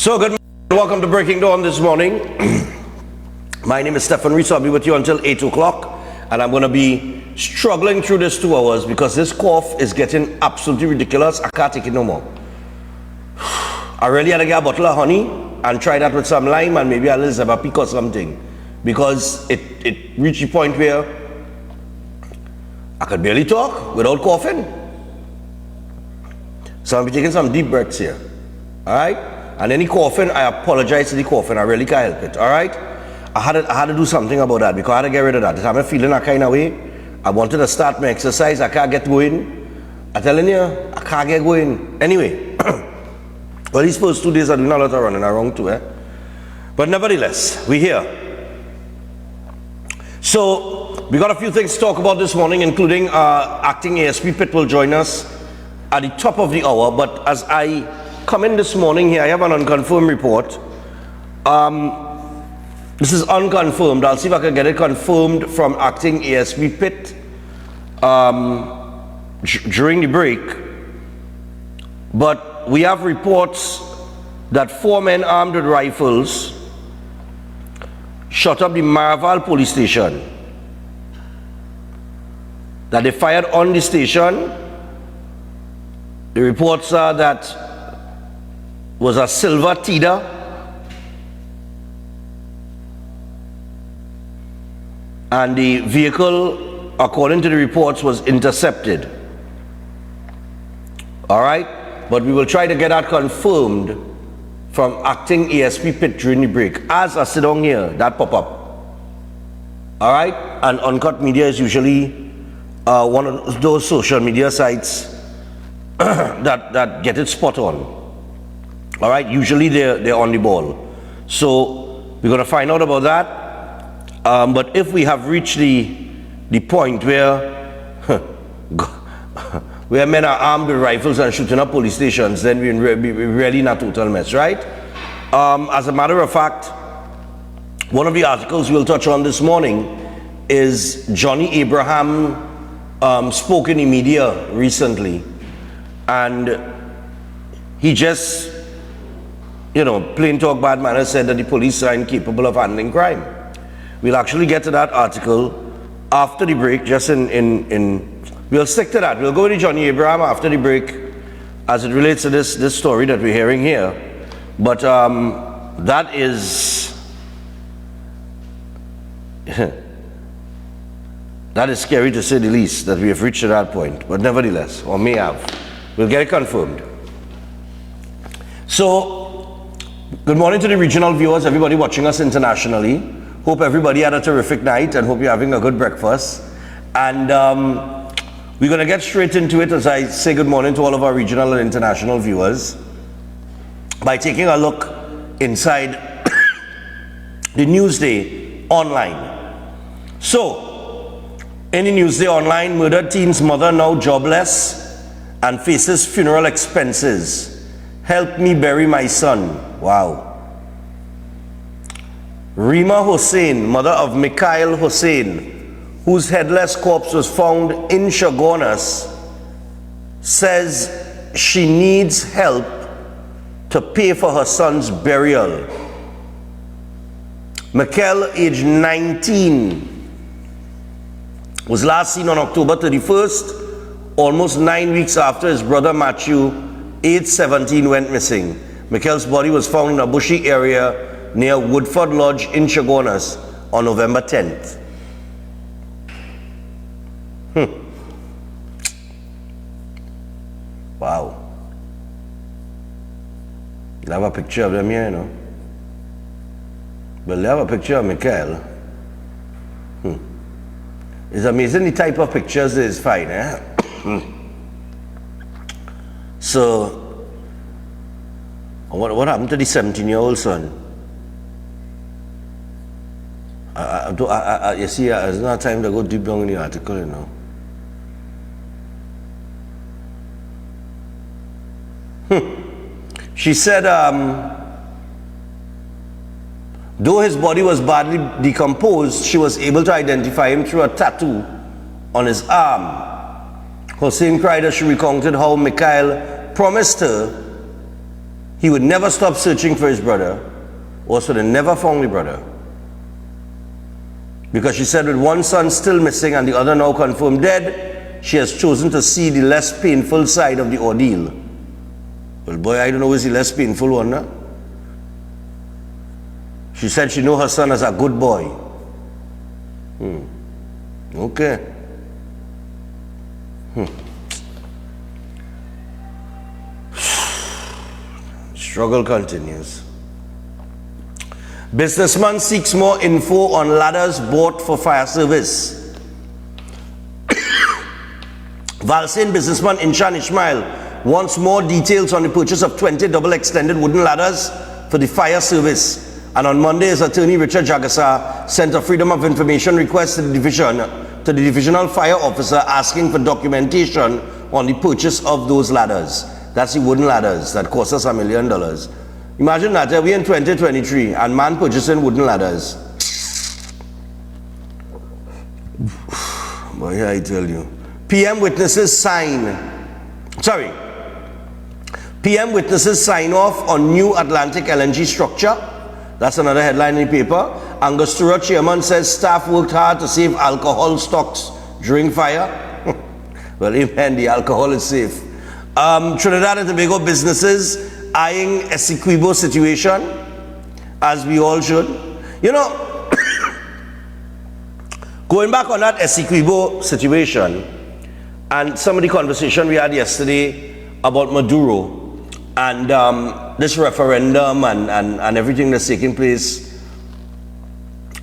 So good morning, welcome to Breaking Dawn this morning. My name is Stephan Reis. I'll be with you until 8 o'clock, and I'm going to be struggling through this 2 hours because this cough is getting absolutely ridiculous. I can't take it no more. I really had to get a bottle of honey and try that with some lime and maybe a little Zabapic or something, because it reached the point where I could barely talk without coughing. So I'll be taking some deep breaths here. All right? And any coughing, I apologize to the coughing. I really can't help it. All right? I had to do something about that because I had to get rid of that. I'm feeling a kind of way. I wanted to start my exercise. I can't get going. I'm telling you, I can't get going. Anyway, well, these first 2 days are doing a lot of running around too, eh? But nevertheless, we're here. So we got a few things to talk about this morning, including acting ASP Pitt will join us at the top of the hour. But as I come in this morning here, I have an unconfirmed report. This is unconfirmed. I'll see if I can get it confirmed from acting ASP Pitt during the break. But we have reports that 4 men armed with rifles shot up the Maraval police station. That they fired on the station. The reports are that was a silver Tida, and the vehicle, according to the reports, was intercepted. All right, but we will try to get that confirmed from acting ASP Pitt during the break. As I sit down here, that pop up. All right, and Uncut Media is usually one of those social media sites that get it spot on. All right, usually they're on the ball. So we're going to find out about that. But if we have reached the point where men are armed with rifles and shooting up police stations, then we're really in a total mess, right? As a matter of fact, one of the articles we'll touch on this morning is Johnny Abraham spoke in the media recently, and he just, plain talk, bad manners, said that the police are incapable of handling crime. We'll actually get to that article after the break, just we'll stick to that. We'll go to Johnny Abraham after the break as it relates to this story that we're hearing here. But that is, that is scary to say the least, that we have reached to that point. But nevertheless, or may have. We'll get it confirmed. So, good morning to the regional viewers, everybody watching us internationally. Hope everybody had a terrific night and hope you're having a good breakfast. And we're going to get straight into it as I say good morning to all of our regional and international viewers by taking a look inside the Newsday Online. So, in the Newsday Online, murdered teen's mother now jobless and faces funeral expenses. Help me bury my son. Wow. Rima Hussain, mother of Mikhail Hussain, whose headless corpse was found in Chaguanas, says she needs help to pay for her son's burial. Mikhail, aged 19, was last seen on October 31st, almost 9 weeks after his brother Matthew, aged 17, went missing. Mikhail's body was found in a bushy area near Woodford Lodge in Chaguanas on November 10th. Wow. You have a picture of them here, But they have a picture of Mikhail. It's amazing the type of pictures they find, eh? So, what happened to the 17-year-old son? You see, there's not time to go deep down in the article, She said, though his body was badly decomposed, she was able to identify him through a tattoo on his arm. Hussain cried as she recounted how Mikhail promised her he would never stop searching for his brother, or so they never found the brother. Because she said with one son still missing and the other now confirmed dead, she has chosen to see the less painful side of the ordeal. Well, boy, I don't know who's the less painful one, huh? She said she knew her son as a good boy. Okay. Struggle continues. Businessman seeks more info on ladders bought for fire service. Valsain businessman Inshan Ismail wants more details on the purchase of 20 double extended wooden ladders for the fire service. And on Monday, his attorney Richard Jagasa sent a Freedom of Information request to the divisional fire officer asking for documentation on the purchase of those ladders. That's the wooden ladders that cost us $1 million. Imagine that, we're in 2023 and man purchasing wooden ladders. Boy, I tell you. PM witnesses sign off on new Atlantic LNG structure. That's another headline in the paper. Angostura chairman says staff worked hard to save alcohol stocks during fire. Well, amen, the alcohol is safe. Trinidad and Tobago businesses eyeing Essequibo situation, as we all should. You know, going back on that Essequibo situation and some of the conversation we had yesterday about Maduro and this referendum and everything that's taking place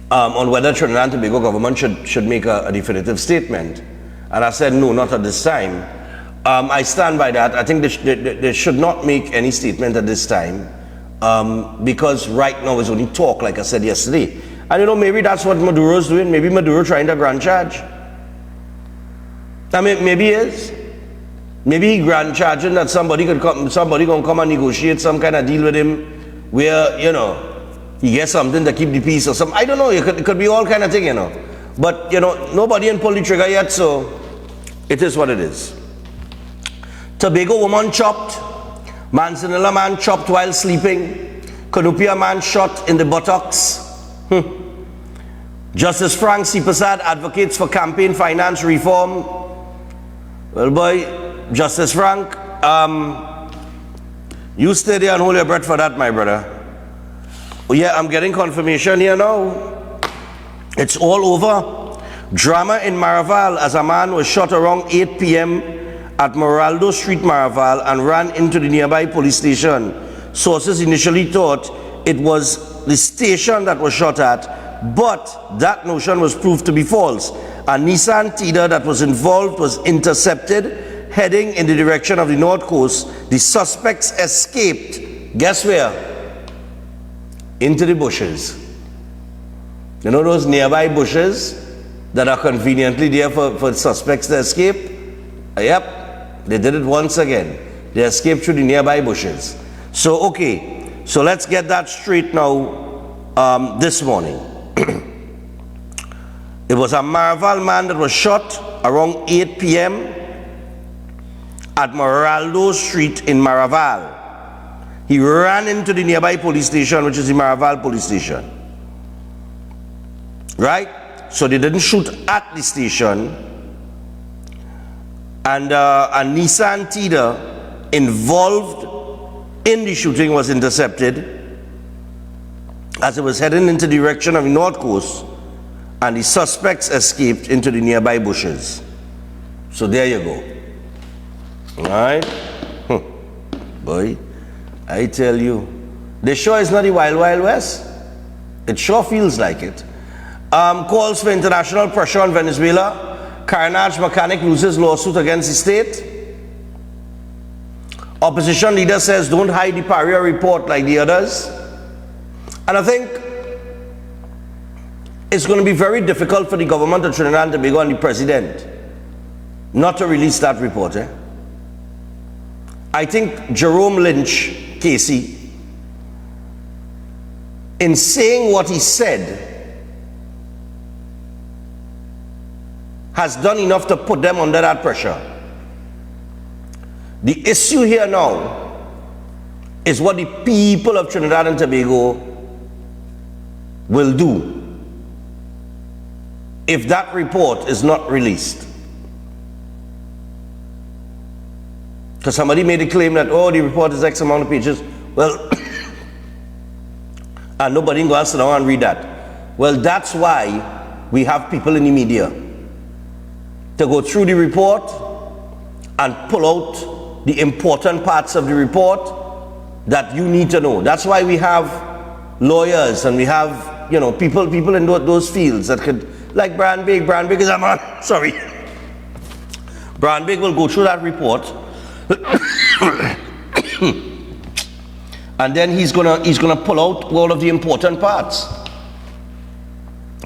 on whether Trinidad and Tobago government should make a definitive statement. And I said, no, not at this time. I stand by that. I think they should not make any statement at this time because right now is only talk, like I said yesterday. And you know, maybe that's what Maduro's doing. Maybe Maduro trying to grand charge. I mean, maybe he is. Maybe he grand charging that somebody gonna come and negotiate some kind of deal with him where, you know, he gets something to keep the peace or something. I don't know, it could be all kind of thing, you know. But, you know, nobody in pull the trigger yet, so it is what it is. Tobago woman chopped, Manzanilla man chopped while sleeping, Canupia man shot in the buttocks. Justice Frank Sipasad advocates for campaign finance reform. Well, boy, Justice Frank, you stay there and hold your breath for that, my brother. Oh, yeah, I'm getting confirmation here now. It's all over. Drama in Maraval as a man was shot around 8 p.m. at Moraldo Street, Maraval, and ran into the nearby police station. Sources initially thought it was the station that was shot at, but that notion was proved to be false. A Nissan Tida that was involved was intercepted heading in the direction of the North Coast. The suspects escaped. Guess where? Into the bushes. You know those nearby bushes that are conveniently there for suspects to escape? Yep, they did it once again. They escaped through the nearby bushes. So, okay, so let's get that straight now this morning. It was a Maraval man that was shot around 8 p.m. at Moraldo Street in Maraval. He ran into the nearby police station, which is the Maraval police station. Right? So they didn't shoot at the station. And a Nissan Tida involved in the shooting was intercepted as it was heading into the direction of the North Coast, and the suspects escaped into the nearby bushes. So there you go. Alright? Boy, I tell you, this sure is not the Wild Wild West. It sure feels like it. Calls for international pressure on Venezuela. Carnage mechanic loses lawsuit against the state. Opposition leader says don't hide the Paria report like the others. And I think it's going to be very difficult for the government of Trinidad and Tobago and the president not to release that report. I think Jerome Lynch, Casey, in saying what he said, has done enough to put them under that pressure. The issue here now is what the people of Trinidad and Tobago will do if that report is not released. Because somebody made a claim that, oh, the report is X amount of pages. Well, and nobody can go and sit down and read that. Well, that's why we have people in the media to go through the report and pull out the important parts of the report that you need to know. That's why we have lawyers and we have, you know, people in those fields that could, like Brandbig is a man, sorry. Brandbig will go through that report and then he's gonna pull out all of the important parts.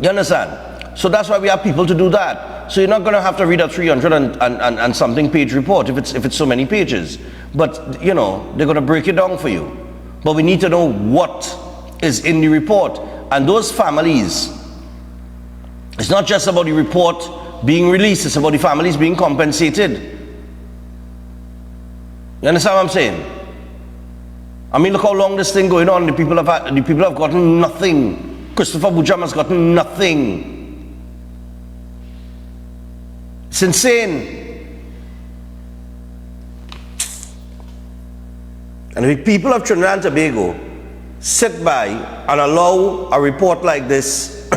You understand? So that's why we have people to do that. So you're not gonna have to read a 300 and something page report if it's so many pages. But you know, they're gonna break it down for you. But we need to know what is in the report. And those families, it's not just about the report being released, it's about the families being compensated. You understand what I'm saying? I mean, look how long this thing going on. The people have gotten nothing. Christopher Bujam has gotten nothing. It's insane. And if people of Trinidad and Tobago sit by and allow a report like this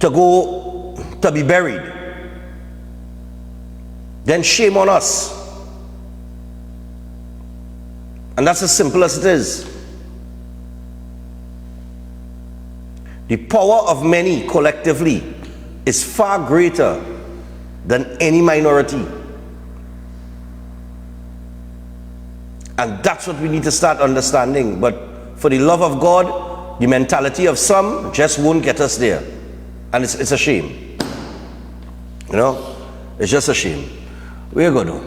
to be buried, then shame on us. And that's as simple as it is. The power of many collectively is far greater than any minority. And that's what we need to start understanding. But for the love of God, the mentality of some just won't get us there. And it's a shame. You know? It's just a shame. We're good though.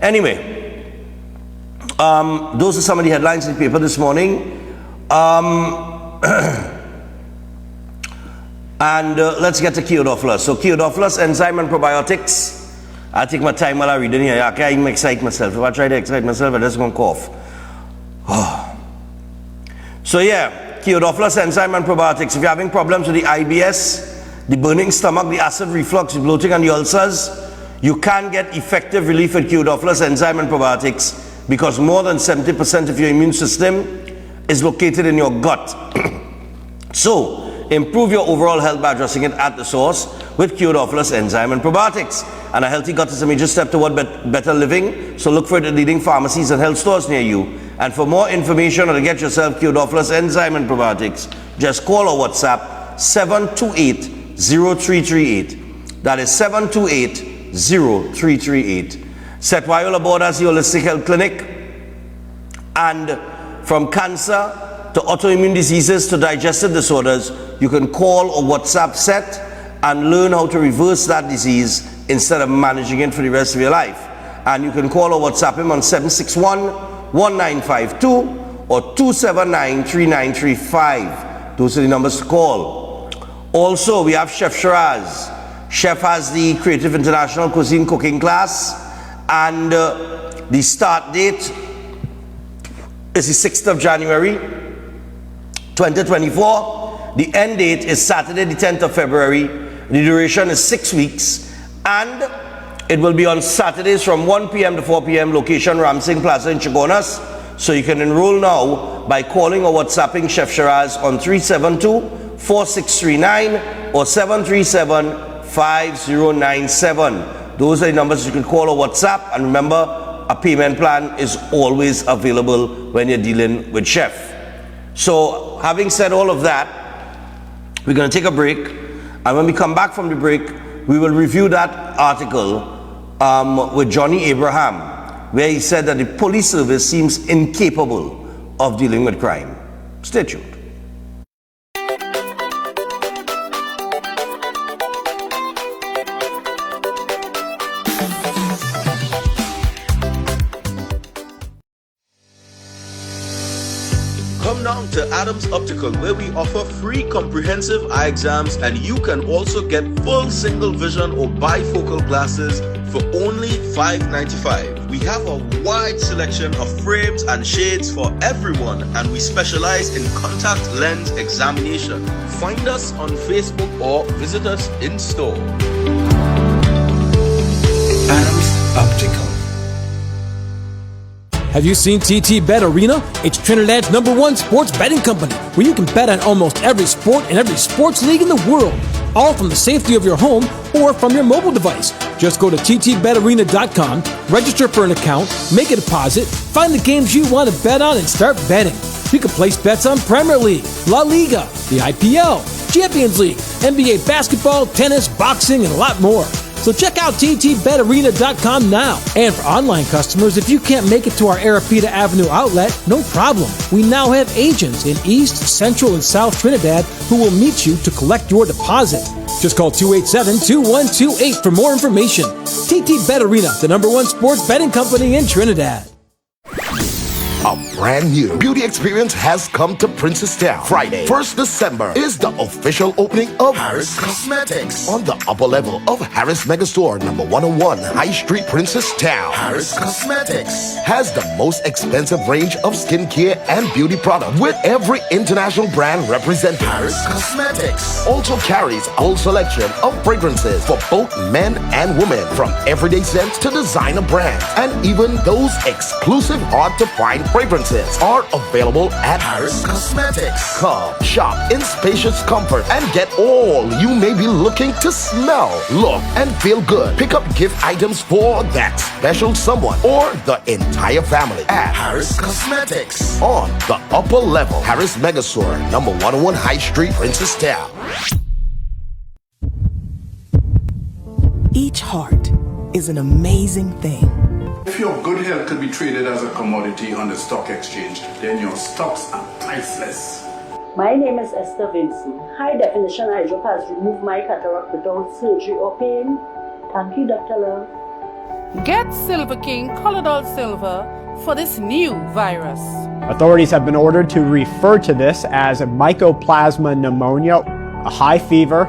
Anyway, those are some of the headlines in the paper this morning. And let's get to Kyodophilus. So Kyodophilus, enzyme and probiotics. I take my time while I read it here. I can't even excite myself. If I try to excite myself, I'm just going to cough. Oh. So yeah, Kyodophilus, enzyme and probiotics. If you're having problems with the IBS, the burning stomach, the acid reflux, the bloating and the ulcers, you can get effective relief with Kyodophilus, enzyme and probiotics, because more than 70% of your immune system is located in your gut. So, improve your overall health by addressing it at the source with Kyodophilus, enzyme and probiotics. And a healthy gut is a major step toward better living, so look for it at leading pharmacies and health stores near you. And for more information or to get yourself Kyodophilus, enzyme and probiotics, just call or WhatsApp 728-0338. That is 728-0338. Set while aboard as the holistic health clinic, and from cancer to autoimmune diseases to digestive disorders, you can call or WhatsApp Set and learn how to reverse that disease instead of managing it for the rest of your life. And you can call or WhatsApp him on 761-1952 or 279-3935. Those are the numbers to call. Also, we have Chef Shiraz. Chef has the Creative International Cuisine cooking class, and the start date is the 6th of January 2024. The end date is Saturday the 10th of February. The duration is 6 weeks, and it will be on Saturdays from 1 p.m. to 4 p.m. Location Ramsing Plaza in Chagonas. So you can enroll now by calling or WhatsApping Chef Shiraz on 372-4639 or 737-5097. Those are the numbers you can call or WhatsApp. And remember, a payment plan is always available when you're dealing with Chef. So having said all of that, we're going to take a break. And when we come back from the break, we will review that article with Johnny Abraham, where he said that the police service seems incapable of dealing with crime. Stay tuned. Come down to Adams Optical, where we offer free comprehensive eye exams, and you can also get full single vision or bifocal glasses for only $5.95. We We have a wide selection of frames and shades for everyone, and we specialize in contact lens examination. Find us on Facebook or visit us in store. Adams Optical. Have you seen TT Bet Arena? It's Trinidad's #1 sports betting company, where you can bet on almost every sport and every sports league in the world, all from the safety of your home or from your mobile device. Just go to ttbetarena.com, register for an account, make a deposit, find the games you want to bet on, and start betting. You can place bets on Premier League, La Liga, the IPL, Champions League, NBA basketball, tennis, boxing, and a lot more. So check out ttbetarena.com now. And for online customers, if you can't make it to our Arapita Avenue outlet, no problem. We now have agents in East, Central, and South Trinidad who will meet you to collect your deposit. Just call 287-2128 for more information. TT Bet Arena, the #1 sports betting company in Trinidad. A brand new beauty experience has come to Princestown. Friday, 1st December, is the official opening of Harris Cosmetics. on the upper level of Harris Megastore, number 101, High Street, Princestown. Harris Cosmetics Has the most expensive range of skincare and beauty products with every international brand represented. Harris Cosmetics Also carries a whole selection of fragrances for both men and women, from everyday scents to designer brands, and even those exclusive hard-to-find fragrances are available at Harris Cosmetics. Come, shop in spacious comfort and get all you may be looking to smell, look, and feel good. Pick up gift items for that special someone or the entire family at Harris Cosmetics on the upper level Harris Megastore, number 101 High Street, Princestown. Each heart is an amazing thing. If your good health could be traded as a commodity on the stock exchange, then your stocks are priceless. My name is Esther Vincent. High definition eye drop has removed my cataract without surgery or pain. Thank you, Dr. Love. Get Silver King Colloidal Silver for this new virus. Authorities have been ordered to refer to this as mycoplasma pneumonia, a high fever,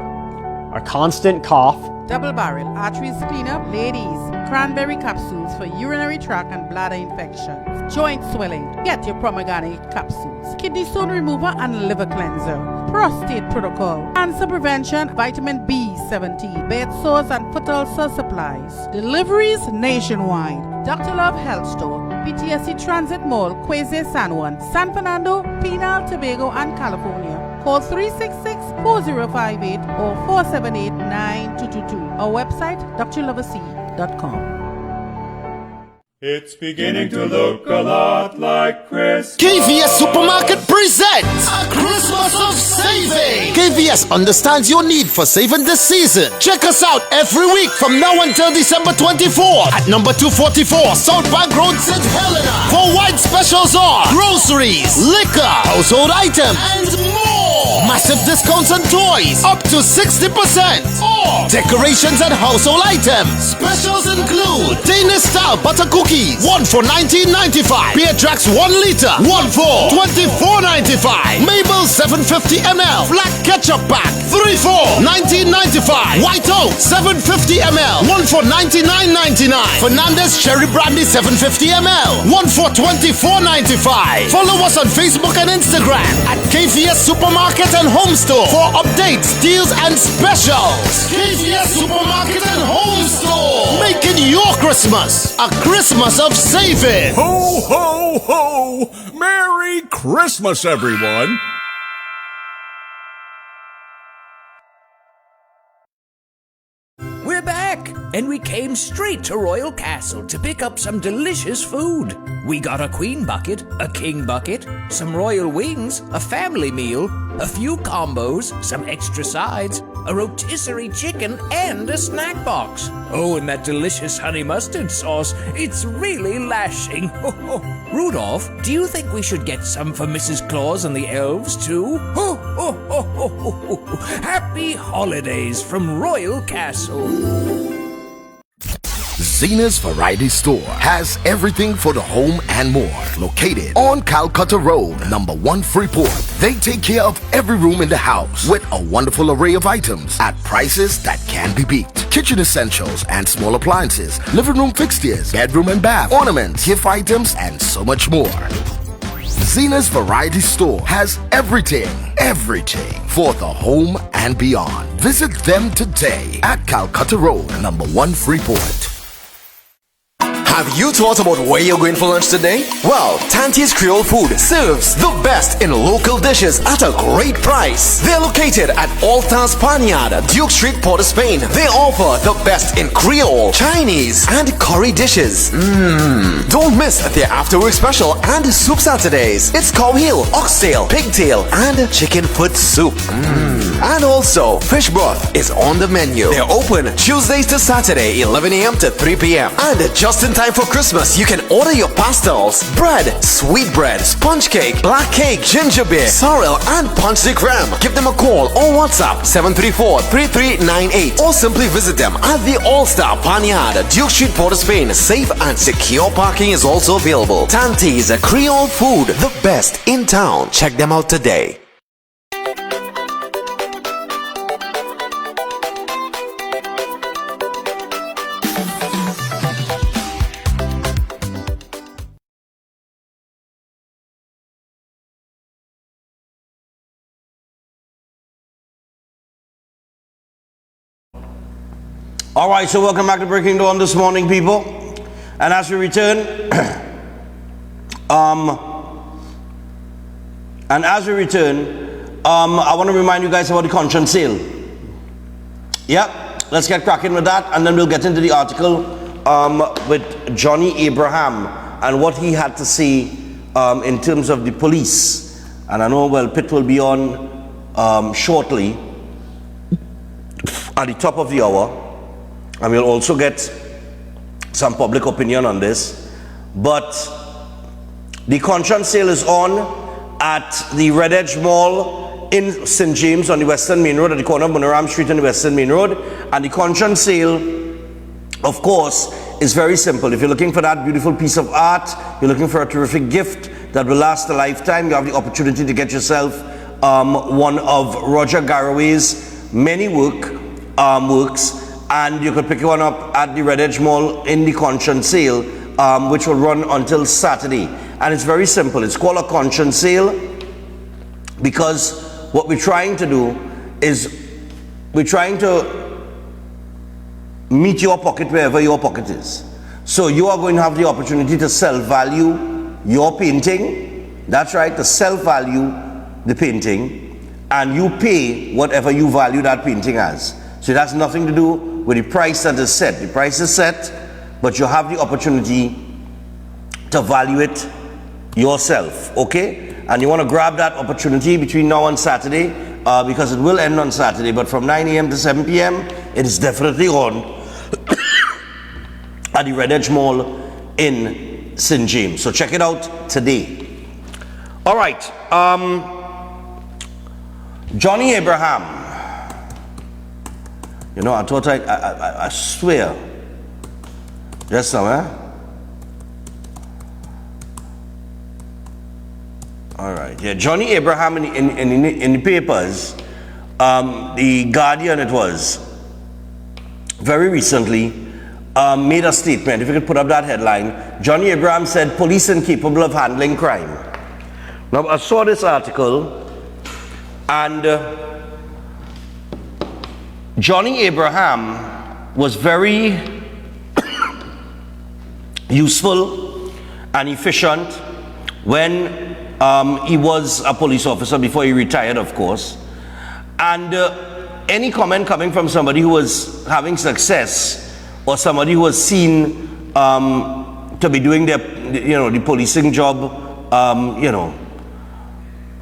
a constant cough. Double barrel arteries cleanup, ladies, cranberry capsules for urinary tract and bladder infections, joint swelling, get your pomegranate capsules, kidney stone remover and liver cleanser, prostate protocol, cancer prevention, vitamin B17, bed sores and foot ulcer supplies. Deliveries nationwide. Dr. Love Health Store, PTSD Transit Mall, Quezon, San Juan, San Fernando, Penal, Tobago, and California. Call 366-4058 or 478-9222. Our website, drloverc.com. It's beginning to look a lot like Christmas. KVS Supermarket presents A Christmas of Saving. KVS understands your need for saving this season. Check us out every week from now until December 24th at number 244 South Bank Road, St. Helena. for wide specials on groceries, liquor, household items, And more. massive discounts on toys up to 60%. Or Decorations and household items. specials include Danish style butter cookies, 1 for $19.95. Beer Drax 1 liter, 1 for $24.95. Mabel 750 ml flat ketchup pack, 3 for $19.95. White Oak 750 ml, 1 for $99.99. Fernandez Cherry Brandy 750 ml, 1 for $24.95. Follow us on Facebook and Instagram at KVS Supermarket and Home Store for updates, deals, and specials. KVS Supermarket and Home Store. Making your Christmas a Christmas of saving. Ho, ho, ho! Merry Christmas, everyone! We're back, and we came straight to Royal Castle to pick up some delicious food. We got a queen bucket, a king bucket, some royal wings, a family meal, a few combos, some extra sides, a rotisserie chicken, and a snack box. Oh, and that delicious honey mustard sauce, it's really lashing. Rudolph, do you think we should get some for Mrs. Claus and the elves, too? Happy holidays from Royal Castle. Zena's Variety Store has everything for the home and more. Located on Calcutta Road, number 1 Freeport. They take care of every room in the house with a wonderful array of items at prices that can be beat. Kitchen essentials and small appliances, living room fixtures, bedroom and bath, ornaments, gift items, and so much more. Zena's Variety Store has everything for the home and beyond. Visit them today at Calcutta Road, number 1 Freeport. Have you thought about where you're going for lunch today? Well, Tante's Creole Food serves the best in local dishes at a great price. They're located at Alta's Panyard, Duke Street, Port of Spain. They offer the best in Creole, Chinese, and curry dishes. Don't miss their after-work special and soup Saturdays. It's cow heel, oxtail, pigtail, and chicken foot soup. And also, fish broth is on the menu. They're open Tuesdays to Saturday, 11 a.m. to 3 p.m. And just in time for Christmas, you can order your pastels, bread, sweet bread, sponge cake, black cake, ginger beer, sorrel, and punch de creme. Give them a call or WhatsApp 734-3398 or simply visit them at the All-Star Panyard, Duke Street, Port of Spain. Safe and secure parking is also available. Tante's Creole Food, the best in town. Check them out today. All right, so welcome back to Breaking Dawn this morning, people. And as we return, I want to remind you guys about the conscience sale. Yeah, let's get cracking with that, and then we'll get into the article with Johnny Abraham and what he had to say in terms of the police. And I know, well, Pitt will be on shortly at the top of the hour. And we'll also get some public opinion on this. But the conscience sale is on at the Red Edge Mall in St. James on the Western Main Road, at the corner of Munaram Street and the Western Main Road. And the conscience sale, of course, is very simple. If you're looking for that beautiful piece of art, you're looking for a terrific gift that will last a lifetime, you have the opportunity to get yourself one of Roger Garraway's many works. And you could pick one up at the Red Edge Mall in the conscience sale, which will run until Saturday. And it's very simple. It's called a conscience sale because what we're trying to do is we're trying to meet your pocket wherever your pocket is. So you are going to have the opportunity to self-value your painting. That's right, to self-value the painting, and you pay whatever you value that painting as. So it has nothing to do with the price that is set. The price is set, but you have the opportunity to value it yourself, okay? And you want to grab that opportunity between now and Saturday, because it will end on Saturday, but from 9 a.m. to 7 p.m. it is definitely on at the Red Edge Mall in St. James. So check it out today. All right, Johnny Abraham. You know, I thought I swear, just now, All right, yeah, Johnny Abraham in the papers, the Guardian it was, very recently made a statement. If you could put up that headline, Johnny Abraham said, police incapable of handling crime. Now, I saw this article, and Johnny Abraham was very useful and efficient when he was a police officer before he retired, of course. And any comment coming from somebody who was having success or somebody who was seen to be doing their, the policing job,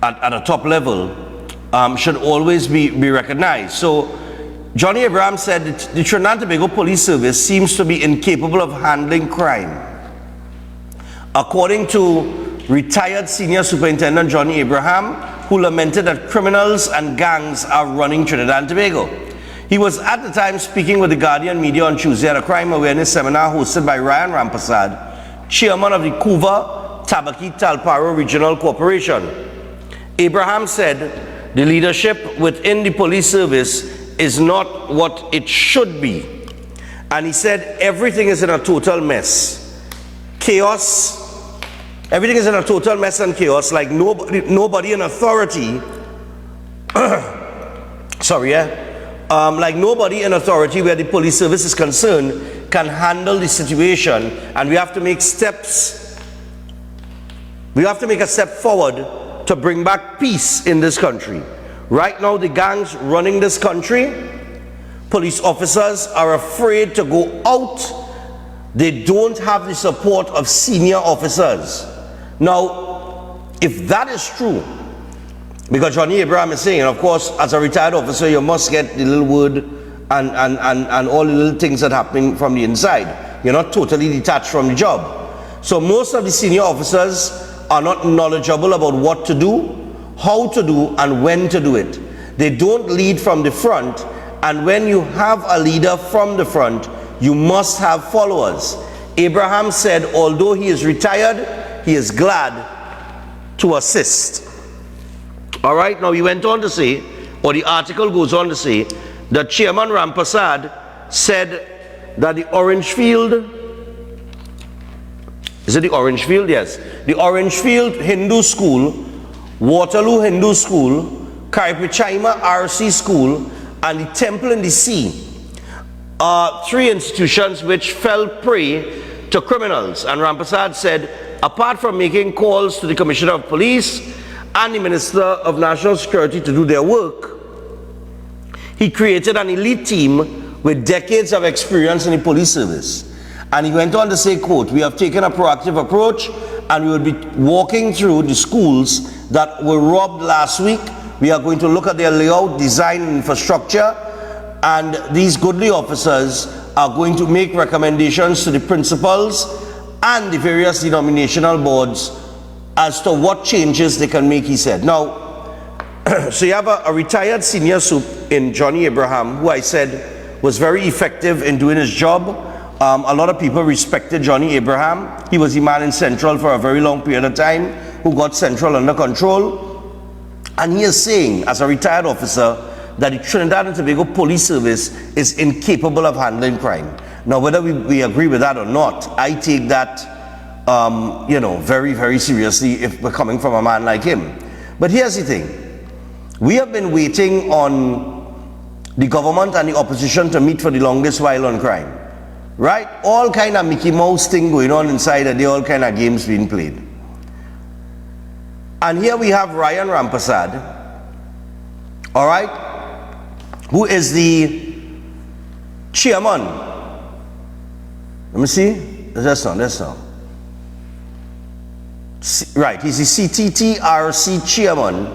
at a top level, should always be recognized. So Johnny Abraham said that the Trinidad and Tobago Police Service seems to be incapable of handling crime. According to retired Senior Superintendent Johnny Abraham, who lamented that criminals and gangs are running Trinidad and Tobago. He was at the time speaking with the Guardian media on Tuesday at a crime awareness seminar hosted by Ryan Rampersad, chairman of the Kuva Tabaki Talparo Regional Corporation. Abraham said the leadership within the police service is not what it should be. And he said everything is in a total mess. Chaos. Everything is in a total mess and chaos, like nobody in authority like nobody in authority where the police service is concerned can handle the situation, and we have to make steps. We have to make a step forward to bring back peace in this country. Right now, the gangs running this country, police officers are afraid to go out. They don't have the support of senior officers. Now, if that is true, because Johnny Abraham is saying, and of course, as a retired officer, you must get the little word and all the little things that are happening from the inside. You're not totally detached from the job. So most of the senior officers are not knowledgeable about what to do, how to do, and when to do it. They don't lead from the front, and when you have a leader from the front, you must have followers. Abraham said, although he is retired, he is glad to assist. All right, now he went on to say, or the article goes on to say, that Chairman Rampersad said that the Orange Field, is it the Orange Field? Yes. The Orange Field Hindu School, Waterloo Hindu School, Karipichaima RC School, and the Temple in the Sea are three institutions which fell prey to criminals. And Rampersad said, apart from making calls to the Commissioner of Police and the Minister of National Security to do their work, he created an elite team with decades of experience in the police service. And he went on to say, quote, we have taken a proactive approach and we will be walking through the schools that were robbed last week. We are going to look at their layout, design, and infrastructure, and these goodly officers are going to make recommendations to the principals and the various denominational boards as to what changes they can make, he said. Now, so you have a retired senior soup in Johnny Abraham, who I said was very effective in doing his job. A lot of people respected Johnny Abraham. He was the man in Central for a very long period of time who got Central under control. And he is saying, as a retired officer, that the Trinidad and Tobago Police Service is incapable of handling crime. Now, whether we agree with that or not, I take that very, very seriously if we're coming from a man like him. But here's the thing. We have been waiting on the government and the opposition to meet for the longest while on crime. Right? All kind of Mickey Mouse thing going on inside, and all kind of games being played. And here we have Ryan Rampersad, all right, who is the chairman. Let me see. That's not. Right, he's the CTTRC chairman,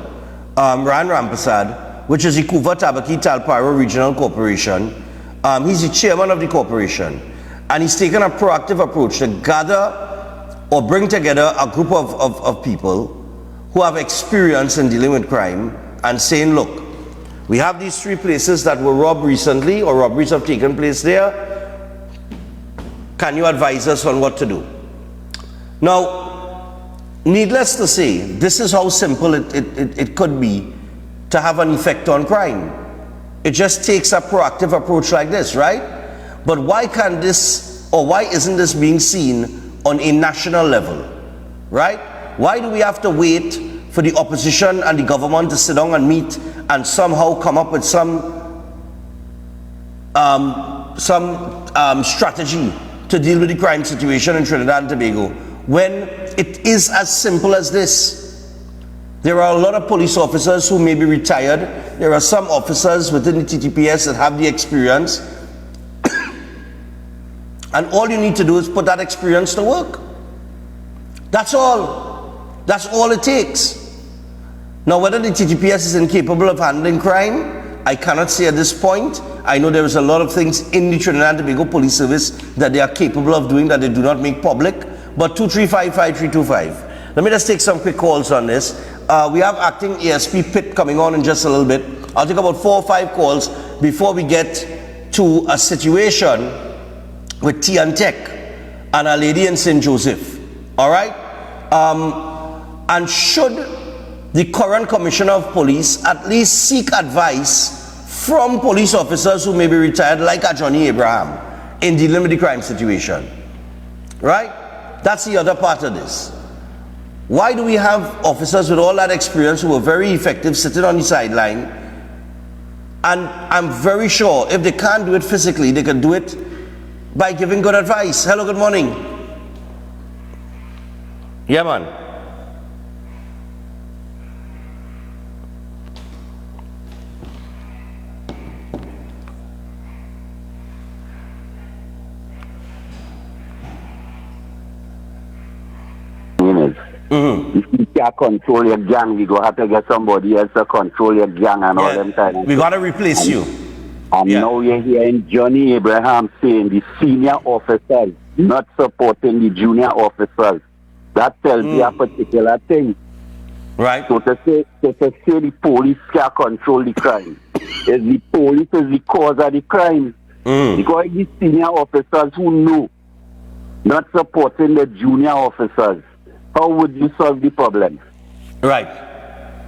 Ryan Rampersad, which is the Kuva Tabaki Talparo Regional Corporation. He's the chairman of the corporation, and he's taken a proactive approach to gather or bring together a group of people who have experience in dealing with crime and saying, look, we have these three places that were robbed recently, or robberies have taken place there. Can you advise us on what to do? Now, needless to say, this is how simple it could be to have an effect on crime. It just takes a proactive approach like this, right? But why can't this, or why isn't this being seen on a national level, right? Why do we have to wait for the opposition and the government to sit down and meet and somehow come up with some strategy to deal with the crime situation in Trinidad and Tobago, when it is as simple as this? There are a lot of police officers who may be retired. There are some officers within the TTPS that have the experience. And all you need to do is put that experience to work. That's all. That's all it takes. Now, whether the TTPS is incapable of handling crime, I cannot say at this point. I know there is a lot of things in the Trinidad and Tobago Police Service that they are capable of doing that they do not make public. But 2355325. Let me just take some quick calls on this. We have acting ASP Pitt coming on in just a little bit. I'll take about 4 or 5 calls. before we get to a situation with T and Tech and a lady in St. Joseph. All right? And should the current Commissioner of Police at least seek advice from police officers who may be retired, like a Johnny Abraham, in dealing with the crime situation? Right? That's the other part of this. Why do we have officers with all that experience who are very effective sitting on the sideline? And I'm very sure if they can't do it physically, they can do it by giving good advice. Hello, good morning. Yeah, man. If you can't control your gang, we go have to get somebody else to control your gang and all them kind of we gotta replace you. And now you're hearing Johnny Abraham saying the senior officers not supporting the junior officers. That tells you a particular thing. Right. So to say the police can't control the crime, is the police is the cause of the crime. Because the senior officers who know not supporting the junior officers, how would you solve the problem? Right.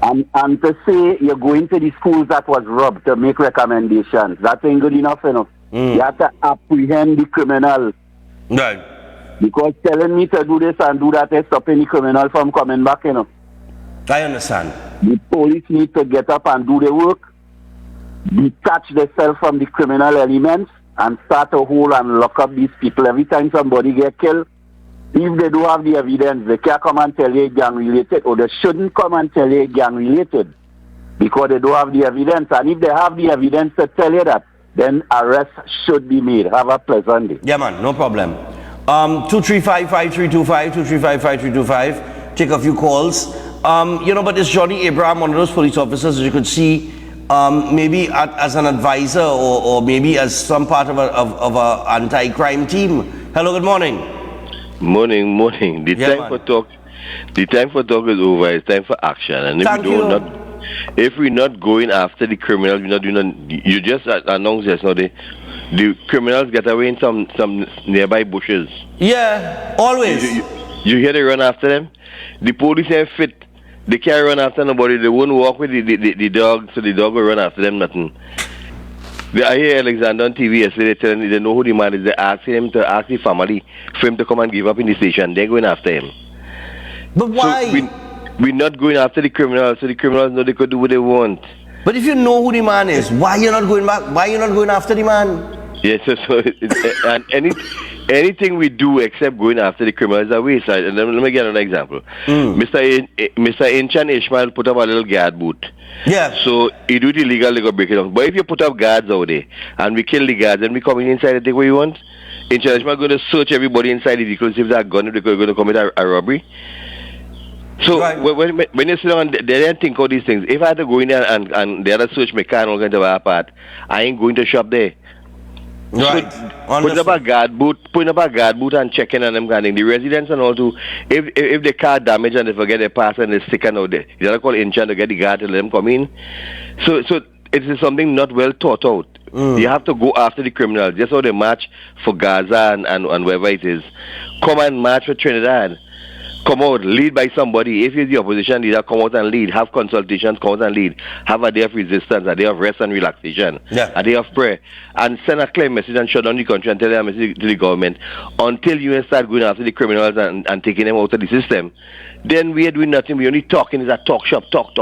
And to say you're going to the schools that was robbed to make recommendations, that ain't good enough, you know. You have to apprehend the criminal. Right. Because telling me to do this and do that is stopping the criminal from coming back, you know. I understand. The police need to get up and do the work, detach themselves from the criminal elements, and start a hole and lock up these people. Every time somebody get killed, if they do have the evidence, they can't come and tell you gang related, or they shouldn't come and tell you gang related, because they don't have the evidence. And if they have the evidence to tell you that, then arrest should be made. Have a pleasant day. Yeah, man, no problem. 235-5325, 235-5325. Take a few calls. You know, but this Johnny Abraham, one of those police officers, as you could see, maybe as an advisor or maybe as some part of a anti-crime team. Hello, good morning. Morning. The time for talk is over. It's time for action. And if we're not going after the criminals, we're not doing. You just announced just now the criminals get away in some nearby bushes. Yeah, always. You hear they run after them. The police ain't fit. They can't run after nobody. They won't walk with the dog, so the dog will run after them. Nothing. I hear Alexander on TV yesterday telling me they know who the man is. They ask him to ask the family for him to come and give up in the station. They're going after him. But why? So we're not going after the criminals, so the criminals know they could do what they want. But if you know who the man is, why you're not going back? Why you're not going after the man? Yes, and anything we do except going after the criminals is a waste. And let me get another example. Mr. Inchan Ishmael put up a little guard booth. Yeah. So he do it illegal, they go break it off. But if you put up guards out there and we kill the guards and we come in inside and take what you want, Inchan Ishmael going to search everybody inside the vehicle, see if they're gun, if they're going to commit a robbery. So when you sit down, they don't think of these things. If I had to go in there and the other search my car and all kinds of apart, I ain't going to shop there. Right. Putting up a guard booth and checking on them kind of thing. The residents and all too, if the car damaged and they forget their pass and they're sticking out there, you gotta call Inchan to get the guard to let them come in. So it is something not well thought out. You have to go after the criminals. Just how they march for Gaza and wherever it is. Come and march for Trinidad. Come out, lead by somebody. If you're the opposition leader, come out and lead. Have consultations, come out and lead. Have a day of resistance, a day of rest and relaxation, a day of prayer. And send a clear message and shut down the country and tell them message to the government. Until you start going after the criminals and taking them out of the system, then we are doing nothing. We're only talking. It's a talk shop. Talk.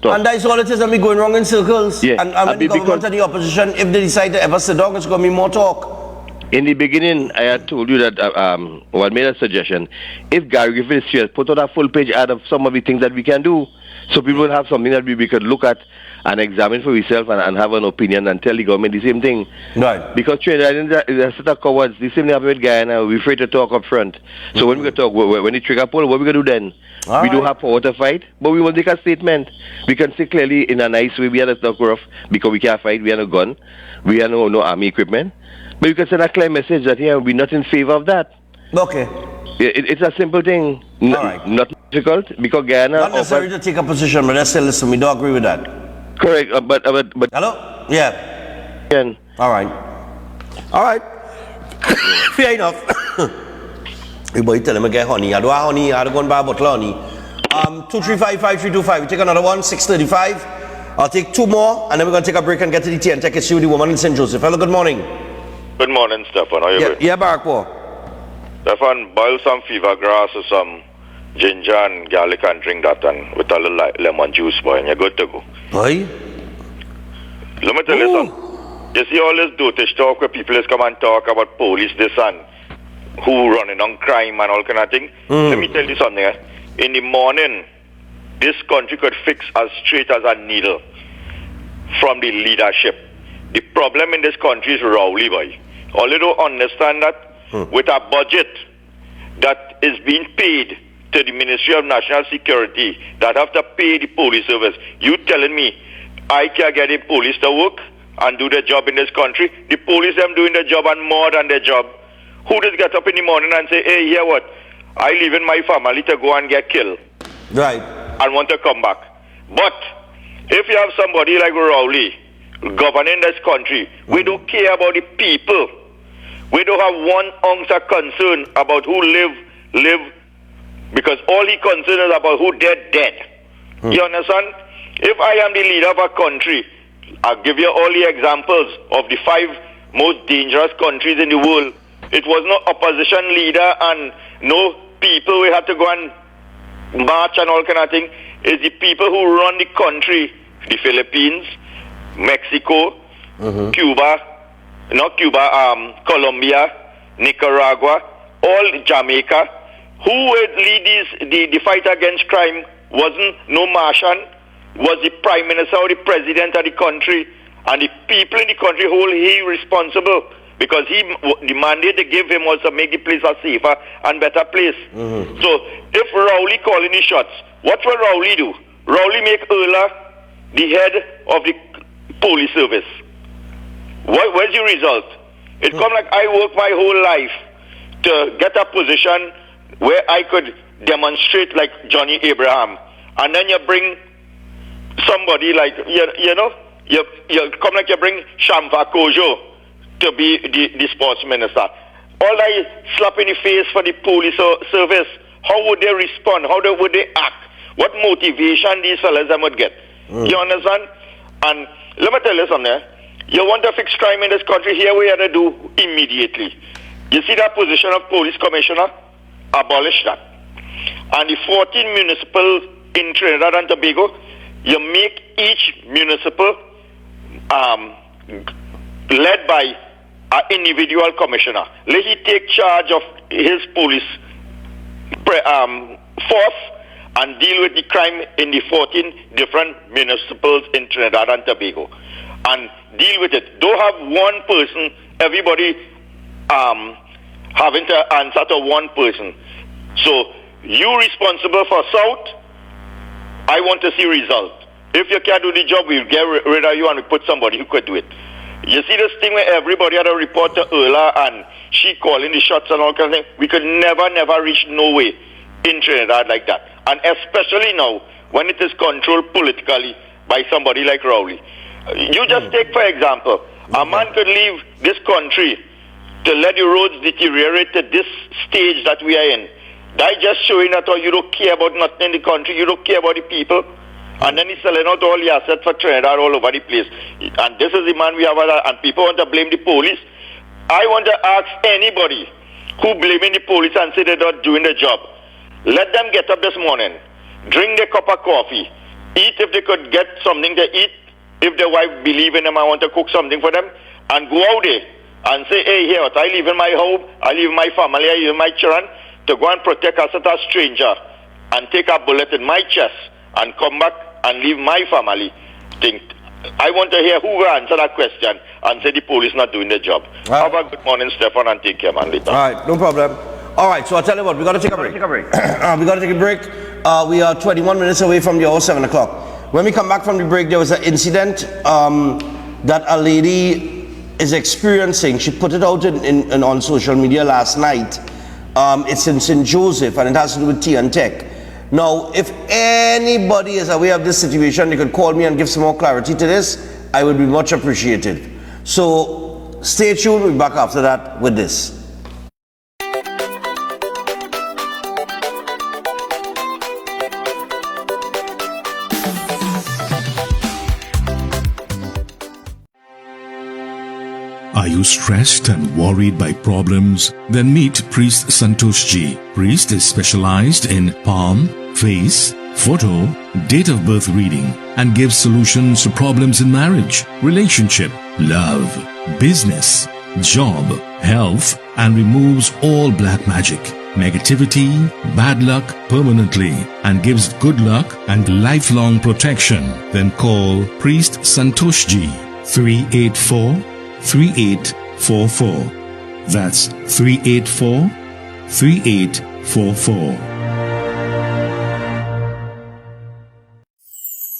And that's all it is, and we going wrong in circles. Yeah. And when the government and the opposition, if they decide to ever sit down, it's going to be more talk. In the beginning, I had told you that I made a suggestion. If Gary Griffith is here, put out a full-page ad of some of the things that we can do, so people will have something that we could look at and examine for ourselves and have an opinion and tell the government the same thing. Right. Because Trinidad is a set of cowards. The same thing happened with Guyana. We're afraid to talk up front. So when we talk, when the trigger pull, what we going to do then? We don't have power to fight, but we will make a statement. We can say clearly in a nice way, we are not rough because we can't fight, we have no gun, we have no army equipment. But you can send a clear message that here we're not in favor of that. Okay. It's a simple thing. Not difficult because Guyana. Not necessary to take a position, but let's still listen. We don't agree with that. Correct. But hello? Yeah. All right. All right. Fair enough. You boy tell him I get honey. I don't have honey. I don't go and buy a bottle of honey. 235-5325. We take another one, 635. I'll take two more, and then we're going to take a break and get to the tea and take a see with the woman in St. Joseph. Hello, good morning. Good morning, Stephan. How are you doing? Yeah, Barakwa. Stephan, boil some fever grass or some ginger and garlic and drink that and with a little lemon juice, boy, and you're good to go. Boy? Let me tell you something. You see all this dotish talk where people is come and talk about police, this and who running on crime and all kind of thing. Let me tell you something. In the morning, this country could fix as straight as a needle from the leadership. The problem in this country is Rowley, boy. All you don't understand that with a budget that is being paid to the Ministry of National Security that have to pay the police service, you telling me I can get the police to work and do their job in this country? The police them doing their job and more than their job. Who does get up in the morning and say, hey, hear what? I leave in my family to go and get killed. Right. And want to come back. But if you have somebody like Rowley governing this country, we don't care about the people. We don't have one ounce of concern about who live, because all he concerned is about who dead. You understand? If I am the leader of a country, I'll give you all the examples of the 5 most dangerous countries in the world. It was no opposition leader and no people we had to go and march and all kind of thing. It's the people who run the country, the Philippines, Mexico, Colombia, Nicaragua, all Jamaica. Who would lead the fight against crime wasn't no Martian, was the Prime Minister or the President of the country, and the people in the country hold he responsible because the mandate they give him was to make the place a safer and better place. So if Rowley calling the shots, what will Rowley do? Rowley make Erla the head of the police service. Where's the result? It come like I worked my whole life to get a position where I could demonstrate like Johnny Abraham, and then you bring somebody like you come like you bring Shamva Kojo to be the sports minister. All that slap in the face for the police service. How would they respond? How would they act? What motivation these fellas would get? You understand? And let me tell you something. You want to fix crime in this country? Here we have to do immediately. You see that position of police commissioner? Abolish that. And the 14 municipal in Trinidad and Tobago, you make each municipal led by an individual commissioner. Let he take charge of his police force and deal with the crime in the 14 different municipals in Trinidad and Tobago. And deal with it. Don't have one person, everybody having to answer to one person. So, you responsible for South, I want to see result. If you can't do the job, we'll get rid of you and we put somebody who could do it. You see this thing where everybody had a report to Erla and she calling the shots and all kinds of things? We could never reach no way in Trinidad like that. And especially now, when it is controlled politically by somebody like Rowley. You just take, for example, a man could leave this country to let the roads deteriorate to this stage that we are in. That just showing that you don't care about nothing in the country, you don't care about the people. And then he's selling out all the assets for Trinidad all over the place. And this is the man we have, and people want to blame the police. I want to ask anybody who blaming the police and say they're not doing the job. Let them get up this morning, drink their cup of coffee, eat if they could get something to eat, if their wife believe in them and want to cook something for them, and go out there and say, hey, here, I live in my home, I live in my family, I live in my children, to go and protect us as a stranger and take a bullet in my chest and come back and leave my family. I want to hear who will answer that question and say the police not doing their job. Have a good morning, Stephan, and take care, man, later. All right, no problem. All right, so I'll tell you what, we got to take a break. We got to take a break. We are 21 minutes away from the hour 7 o'clock. When we come back from the break, there was an incident that a lady is experiencing. She put it out on social media last night. It's in St. Joseph, and it has to do with tea and tech. Now, if anybody is aware of this situation, they could call me and give some more clarity to this. I would be much appreciated. So stay tuned, we'll be back after that with this. Are you stressed and worried by problems? Then meet Priest Santosh Ji. Priest is specialized in palm, face, photo, date of birth reading and gives solutions to problems in marriage, relationship, love, business, job, health, and removes all black magic, negativity, bad luck permanently, and gives good luck and lifelong protection. Then call Priest Santosh Ji 384-3844. That's 384-3844.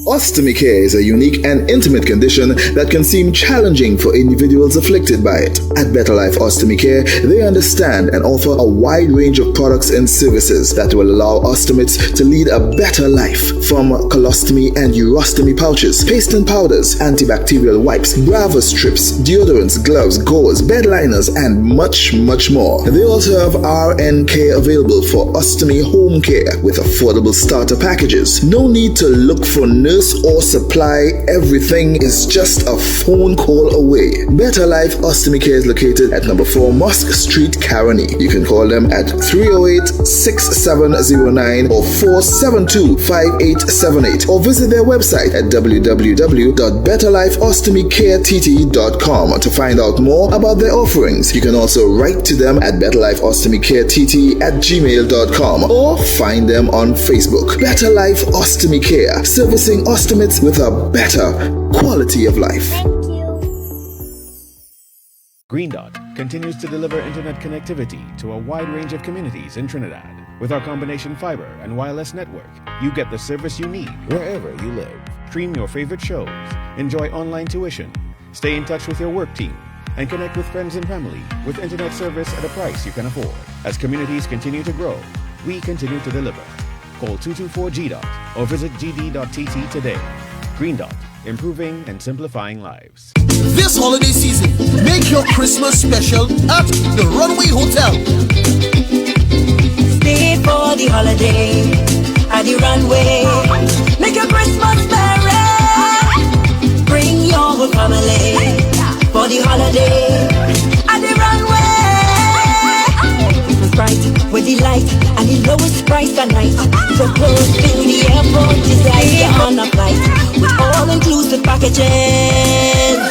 Ostomy care is a unique and intimate condition that can seem challenging for individuals afflicted by it. At Better Life Ostomy Care, they understand and offer a wide range of products and services that will allow ostomates to lead a better life. From colostomy and urostomy pouches, paste and powders, antibacterial wipes, Brava strips, deodorants, gloves, gauze, bed liners, and much, much more. They also have RN care available for ostomy home care with affordable starter packages. No need to look for nurse or supply, everything is just a phone call away. Better Life Ostomy Care is located at number 4 Mosque Street, Caroni. You can call them at 308-6709 or 472-5878 or visit their website at www.betterlifeostomycareTT.com to find out more about their offerings. You can also write to them at betterlifeostomycarettt@gmail.com or find them on Facebook. Better Life Ostomy Care, servicing ostomates with a better quality of life. Green Dot continues to deliver internet connectivity to a wide range of communities in Trinidad. With our combination fiber and wireless network, you get the service you need wherever you live. Stream your favorite shows, enjoy online tuition, stay in touch with your work team, and connect with friends and family with internet service at a price you can afford. As communities continue to grow, we continue to deliver. Call 224-GDOT or visit gd.tt today. Green Dot, improving and simplifying lives. This holiday season, make your Christmas special at the Runway Hotel. Stay for the holiday at the Runway. Make your Christmas merry. Bring your whole family for the holiday at the Runway. Christmas bright with the light and the lowest price at night. So close to the airport, it's like you're on a flight with all-inclusive packages.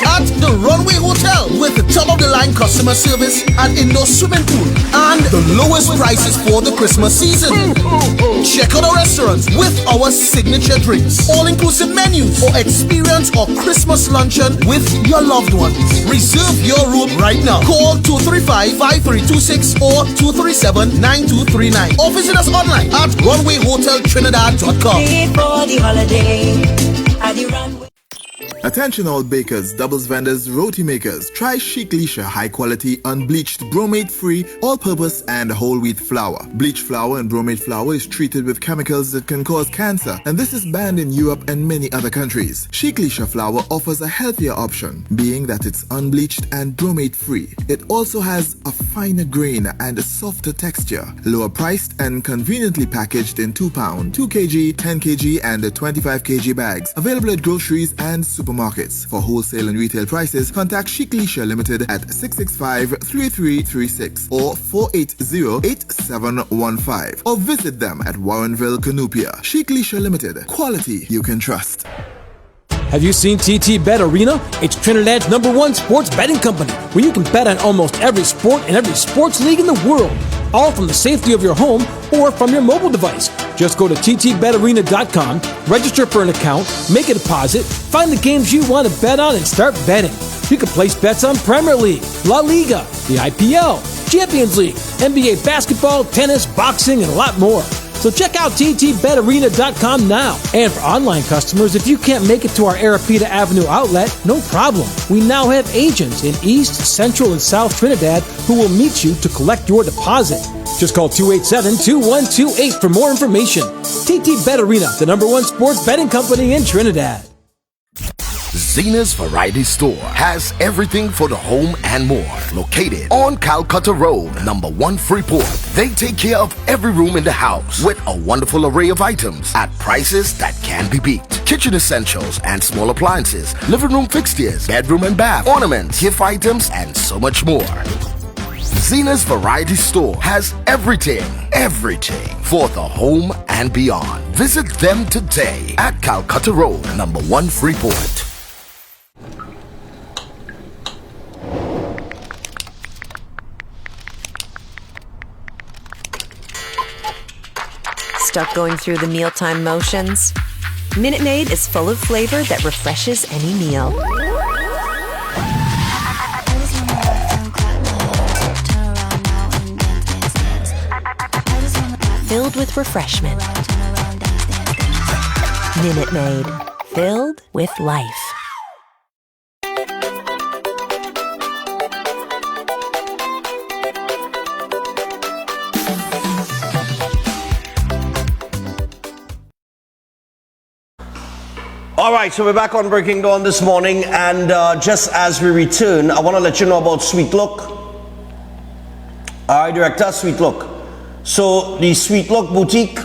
At the Runway Hotel with the top-of-the-line customer service and indoor swimming pool and the lowest prices for the Christmas season. Check out our restaurants with our signature drinks, all-inclusive menus, or experience our Christmas luncheon with your loved ones. Reserve your room right now. Call 235-5326 or 237-9239 or visit us online at runwayhoteltrinidad.com. Stay for the holiday at the Runway. Attention all bakers, doubles vendors, roti makers. Try Chic Leisha high quality, unbleached, bromate free, all purpose and whole wheat flour. Bleached flour and bromate flour is treated with chemicals that can cause cancer, and this is banned in Europe and many other countries. Chic Leisha flour offers a healthier option, being that it's unbleached and bromate free. It also has a finer grain and a softer texture, lower priced and conveniently packaged in 2 pound, 2 kg, 10 kg and 25 kg bags. Available at groceries and supermarkets. For wholesale and retail prices, contact Chic Leisha Limited at 665-3336 or 480-8715 or visit them at Warrenville, Canupia. Chic Leisha Limited, quality you can trust. Have you seen TT Bet Arena? It's Trinidad's #1 sports betting company, where you can bet on almost every sport and every sports league in the world, all from the safety of your home or from your mobile device. Just go to ttbetarena.com, register for an account, make a deposit, find the games you want to bet on, and start betting. You can place bets on Premier League, La Liga, the IPL, Champions League, NBA basketball, tennis, boxing, and a lot more. So check out ttbetarena.com now. And for online customers, if you can't make it to our Arapita Avenue outlet, no problem. We now have agents in East, Central, and South Trinidad who will meet you to collect your deposit. Just call 287-2128 for more information. TT Bet Arena, the #1 sports betting company in Trinidad. Zena's Variety Store has everything for the home and more. Located on Calcutta Road, number 1 Freeport. They take care of every room in the house with a wonderful array of items at prices that can be beat. Kitchen essentials and small appliances, living room fixtures, bedroom and bath, ornaments, gift items, and so much more. Zena's Variety Store has everything for the home and beyond. Visit them today at Calcutta Road, number 1 Freeport. Stuck going through the mealtime motions? Minute Maid is full of flavor that refreshes any meal. Filled with refreshment. Minute Maid, filled with life. All right, so we're back on Breaking Dawn this morning, and just as we return, I want to let you know about Sweet Look. All right, Director, Sweet Look. So the Sweet Look Boutique,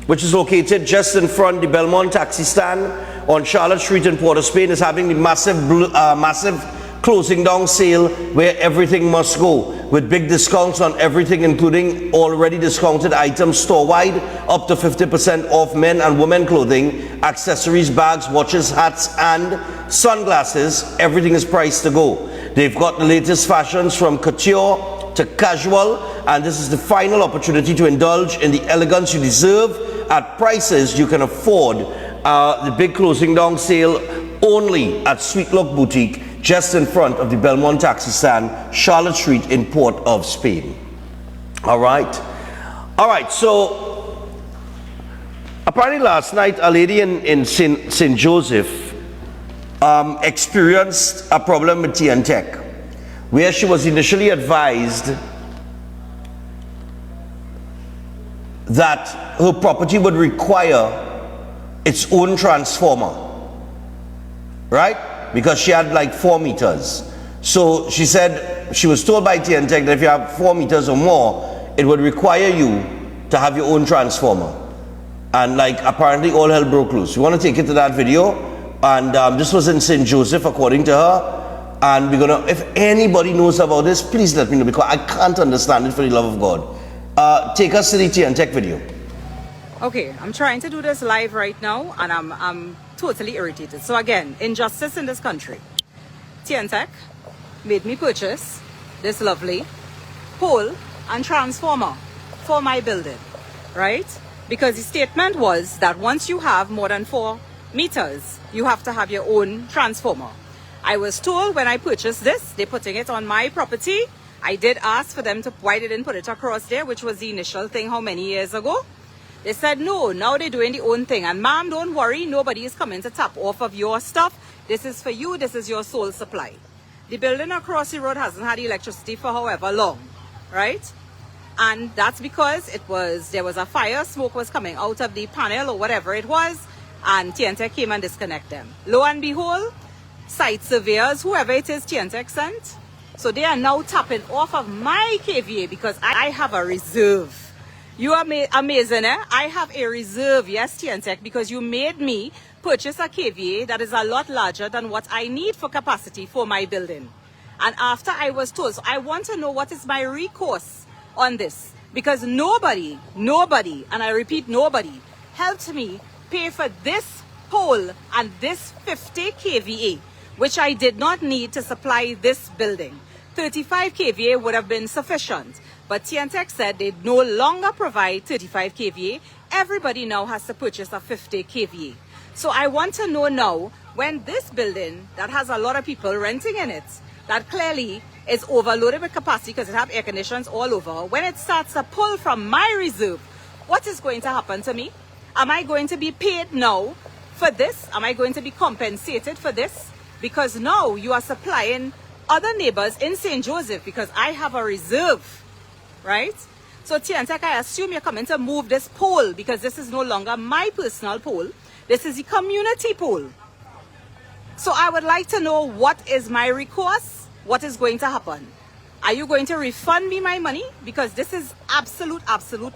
which is located just in front of the Belmont taxi stand on Charlotte Street in Port of Spain, is having the massive closing down sale where everything must go, with big discounts on everything, including already discounted items store-wide, up to 50% off men and women clothing, accessories, bags, watches, hats, and sunglasses. Everything is priced to go. They've got the latest fashions from couture to casual, and this is the final opportunity to indulge in the elegance you deserve at prices you can afford. The big closing down sale only at Sweet Look Boutique, just in front of the Belmont taxi stand, Charlotte Street in Port of Spain. All right, so apparently last night a lady in St. Joseph experienced a problem with TNTech, where she was initially advised that her property would require its own transformer, right? Because she had like 4 meters. So she said she was told by TNTech that if you have 4 meters or more, it would require you to have your own transformer. And like apparently all hell broke loose. We want to take it to that video, and this was in St. Joseph according to her. And we're gonna, if anybody knows about this, please let me know, because I can't understand it for the love of God. Take us to the TNTech video. Okay, I'm trying to do this live right now, and I'm totally irritated. So again, injustice in this country. TNTech made me purchase this lovely pole and transformer for my building, right? Because the statement was that once you have more than 4 meters, you have to have your own transformer. I was told when I purchased this, they're putting it on my property. I did ask for them to, why they didn't put it across there, which was the initial thing how many years ago. They said, no, now they're doing their own thing. And ma'am, don't worry, nobody is coming to tap off of your stuff. This is for you, this is your sole supply. The building across the road hasn't had electricity for however long, right? And that's because there was a fire, smoke was coming out of the panel or whatever it was, and TNTech came and disconnected them. Lo and behold, site surveyors, whoever it is TNTech sent, so they are now tapping off of my KVA because I have a reserve. You are amazing, eh? I have a reserve, yes, TNTech, because you made me purchase a KVA that is a lot larger than what I need for capacity for my building. And after I was told, so I want to know what is my recourse on this, because nobody, and I repeat, nobody helped me pay for this pole and this 50 kVA, which I did not need to supply this building. 35 kVA would have been sufficient, but TNTech said they no longer provide 35 kVA. Everybody now has to purchase a 50 kVA. So I want to know now, when this building that has a lot of people renting in it, that clearly is overloaded with capacity because it has air conditions all over, when it starts to pull from my reserve, what is going to happen to me? Am I going to be paid now for this? Am I going to be compensated for this? Because now you are supplying other neighbors in St. Joseph because I have a reserve, right? So TNTech, I assume you're coming to move this pole because this is no longer my personal pole. This is the community pole. So I would like to know, what is my recourse? What is going to happen? Are you going to refund me my money? Because this is absolute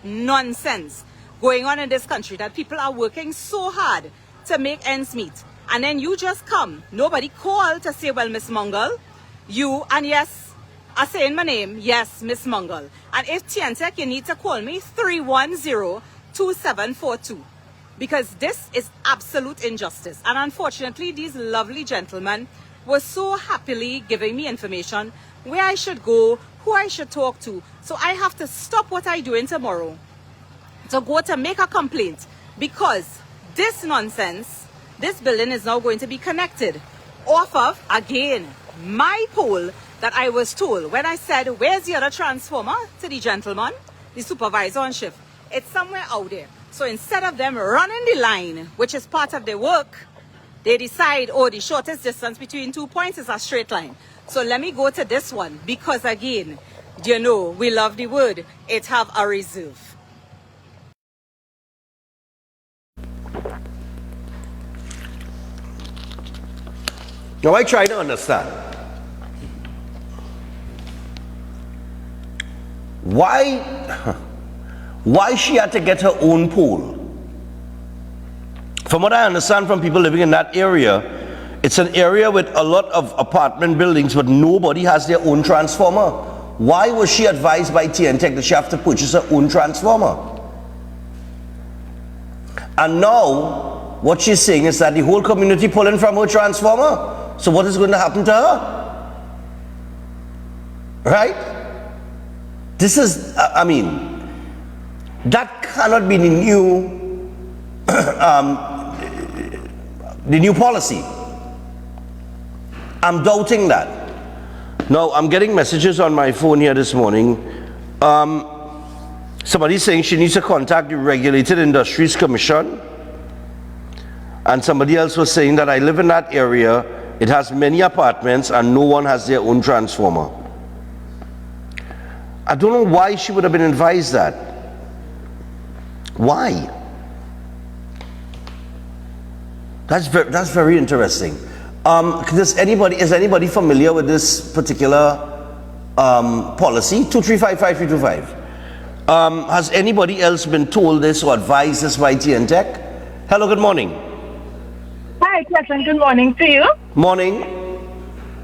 nonsense going on in this country, that people are working so hard to make ends meet. And then you just come. Nobody called to say, well, Miss Mungle, you, and yes, I saying my name, yes, Miss Mungle. And if TNTech, you need to call me 310-2742. Because this is absolute injustice. And unfortunately, these lovely gentlemen were so happily giving me information where I should go, who I should talk to. So I have to stop what I'm doing tomorrow to go to make a complaint, because this nonsense, this building is now going to be connected off of, again, my pole that I was told when I said, where's the other transformer, to the gentleman, the supervisor on shift. It's somewhere out there. So instead of them running the line, which is part of their work, they decide, oh, the shortest distance between 2 points is a straight line. So let me go to this one, because again, you know, we love the word, it have a reserve. Now I try to understand why she had to get her own pole. From what I understand from people living in that area, it's an area with a lot of apartment buildings, but nobody has their own transformer. Why was she advised by TNTech that she have to purchase her own transformer? And now what she's saying is that the whole community pulling from her transformer. So what is going to happen to her? Right? This is, I mean, that cannot be the new policy. I'm doubting that. Now, I'm getting messages on my phone here this morning. Somebody's saying she needs to contact the Regulated Industries Commission. And somebody else was saying that I live in that area. It has many apartments and no one has their own transformer. I don't know why she would have been advised that. Why? That's very interesting. Is anybody familiar with this particular policy? 2355325. Has anybody else been told this or advised this by TNTech? Hello, good morning. Hi, Stephan. Good morning to you. Morning.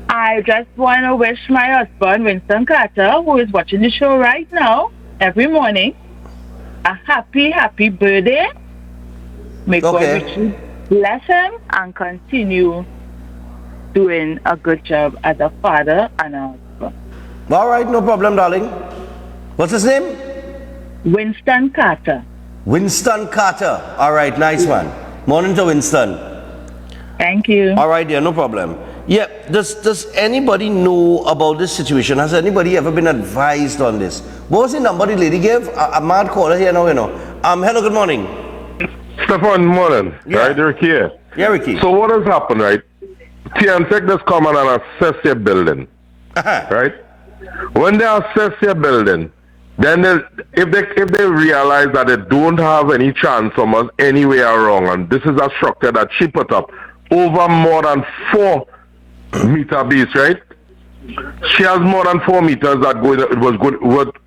I just want to wish my husband, Winston Carter, who is watching the show right now, every morning, a happy birthday. May God richly bless him and continue doing a good job as a father and a husband. All right, no problem, darling. What's his name? Winston Carter. Winston Carter. All right, nice one. Morning to Winston. Thank you. All right, dear, no problem. Yeah, does anybody know about this situation? Has anybody ever been advised on this? What was the number the lady gave? A mad caller here now, you know. Hello, good morning. Stephan, morning. Yeah. Right, Ricky here. Yeah, Ricky. So what has happened, right? TNTech just come and assess your building. Right? When they assess your building, then if they realize that they don't have any transformers anywhere around, and this is a structure that she put up over more than 4 meter base, right? She has more than 4 meters that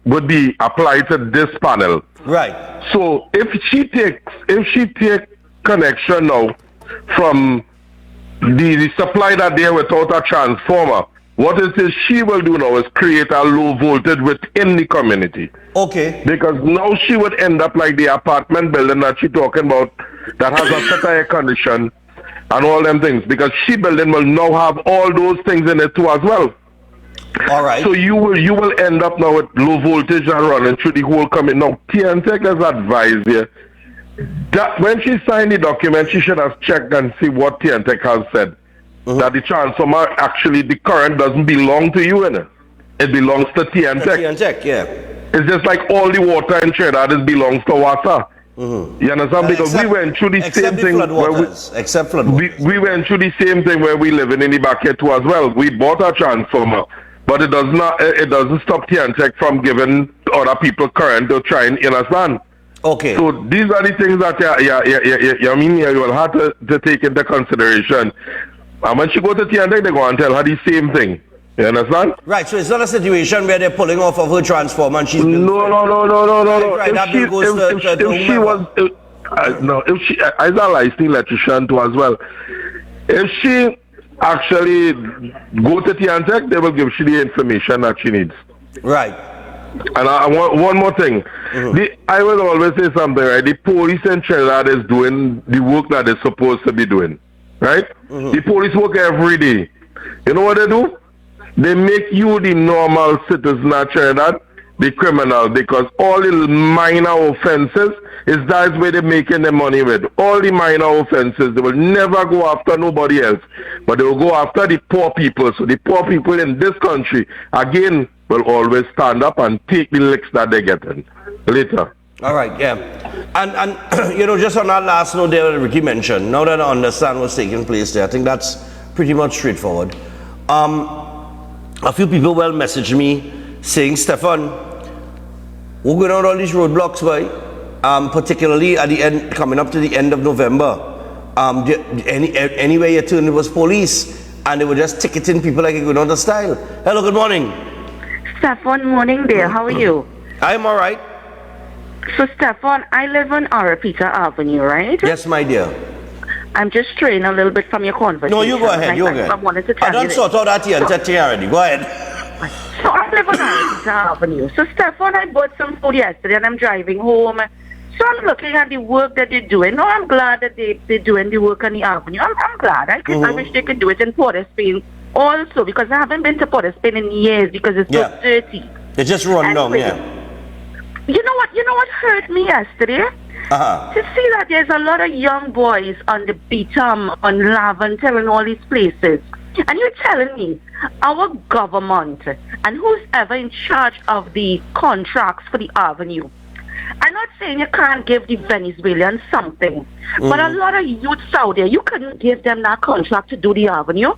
would be applied to this panel. Right. So if she take connection now from the supply that they have without a transformer, what it is she will do now is create a low voltage within the community. Okay. Because now she would end up like the apartment building that she's talking about that has a set air condition and all them things, because she building will now have all those things in it too as well. All right. So you will end up now with low voltage and running through the whole community. Now TNTech has advised you that when she signed the document, she should have checked and see what TNTech has said. That the transformer, actually the current doesn't belong to you, innit? It belongs to TNTech. TNTech, yeah. It's just like all the water in Trinidad, it belongs to water. You understand? Because we went through the same thing where we went through the same thing where we living in the backyard too as well. We bought a transformer, but it doesn't stop TNTech from giving other people current to try and understand. Okay. So these are the things that you will have to take into consideration. And when she go to TNTech, they go and tell her the same thing. You understand? Right, so it's not a situation where they're pulling off of her transformer and she's... No. Right, that bill goes If she was... no, if she... As a licensed electrician too as well. If she actually go to TNTech, they will give she the information that she needs. Right. And I want one more thing. I will always say something, right? The police in Trinidad is doing the work that they're supposed to be doing. Right? The police work every day. You know what they do? They make you the normal citizen of Trinidad the criminal, because all the minor offenses is that's where they're making their money with. All the minor offenses, they will never go after nobody else, but they will go after the poor people. So the poor people in this country, again, will always stand up and take the licks that they're getting later. All right, yeah. And you know, just on that last note there that Ricky mentioned, now that I understand what's taking place there, I think that's pretty much straightforward. A few people will message me saying, Stephan, we're going on all these roadblocks, boy. Particularly at the end, coming up to the end of November. Anywhere you turn, it was police, and they were just ticketing people like a good other style. Hello, good morning. Stephan, morning there. How are you? I'm all right. So, Stephan, I live on Arapita Avenue, right? Yes, my dear. I'm just straying a little bit from your conversation. No, you go ahead. You go ahead. I wanted to tell I don't sort out that here and touching already. Go ahead. So I live on Arapita Avenue. So, Stephan, I bought some food yesterday and I'm driving home. So I'm looking at the work that they're doing. No, I'm glad that they're doing the work on the avenue. I'm glad. I wish they could do it in Port of Spain also, because I haven't been to Port of Spain in years because it's so dirty. It just run down, yeah. You know what hurt me yesterday? To see that there's a lot of young boys on the Beatum, on Laventille, and all these places. And you're telling me our government and who's ever in charge of the contracts for the avenue, I'm not saying you can't give the Venezuelans something, but a lot of youths out there, you couldn't give them that contract to do the avenue.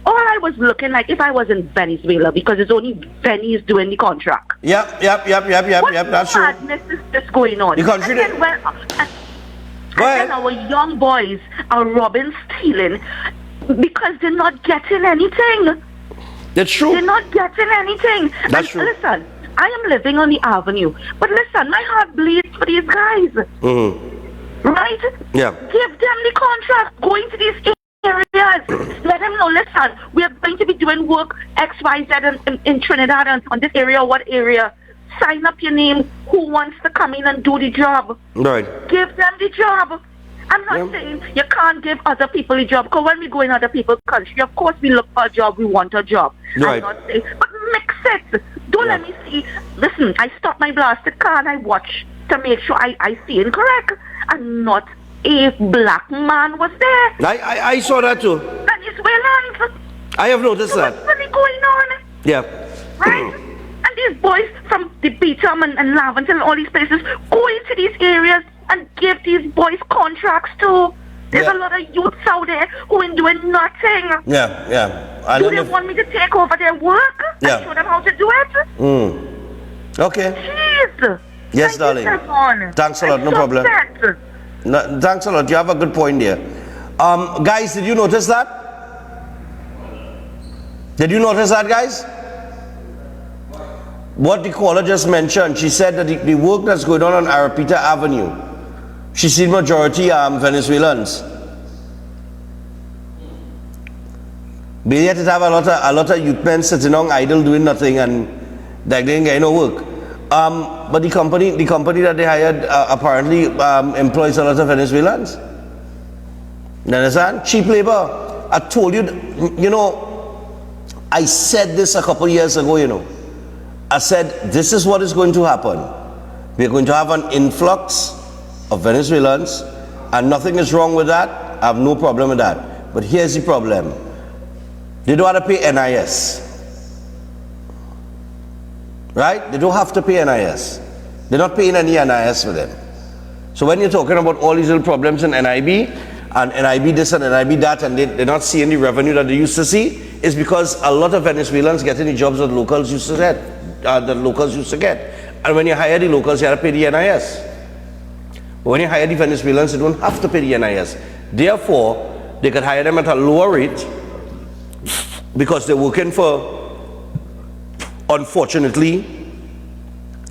All I was looking like if I was in Venezuela, because it's only Venice doing the contract. Yep, that's true. What madness is this going on? The country and our young boys are robbing, stealing, because they're not getting anything. That's true. They're not getting anything. That's true. Listen, I am living on the avenue, but listen, my heart bleeds for these guys. Right? Yeah. Give them the contract, go into these areas. Let them know, listen, we are going to be doing work XYZ in Trinidad and on this area or what area. Sign up your name, who wants to come in and do the job. Right. Give them the job. I'm not saying you can't give other people a job, because when we go in other people's country, of course we look for a job, we want a job. Right. I'm not saying, but mix it. Don't let me see. Listen, I stop my blasted car and I watch to make sure I see it correct. And not a black man was there. I saw that too. Venezuelans. I have noticed that. What's really going on? Yeah. Right? And these boys from the Beatum and Laventille and all these places go into these areas and give these boys contracts too. There's a lot of youths out there who ain't doing nothing. Yeah. Do they want me to take over their work and show them how to do it? Okay. Jeez. Yes, darling. Thanks a lot. No problem. No, thanks a lot. You have a good point there. Guys, did you notice that? Did you notice that, guys? What the caller just mentioned, she said that the work that's going on Arapita Avenue, she seen majority Venezuelans. But yet it have a lot of youth men sitting on idle doing nothing and they didn't get no work. But the company that they hired apparently employs a lot of Venezuelans. You understand? Cheap labor. I told you, you know, I said this a couple years ago, you know. I said, this is what is going to happen. We're going to have an influx of Venezuelans, and nothing is wrong with that. I have no problem with that. But here's the problem. They don't have to pay NIS. Right? They don't have to pay NIS. They're not paying any NIS for them. So when you're talking about all these little problems in NIB, and NIB this and NIB that, and they're not seeing the revenue that they used to see, is because a lot of Venezuelans getting the jobs that locals used to get. And when you hire the locals, you have to pay the NIS. But when you hire the Venezuelans, you don't have to pay the NIS. Therefore, they could hire them at a lower rate, because they're working for, unfortunately,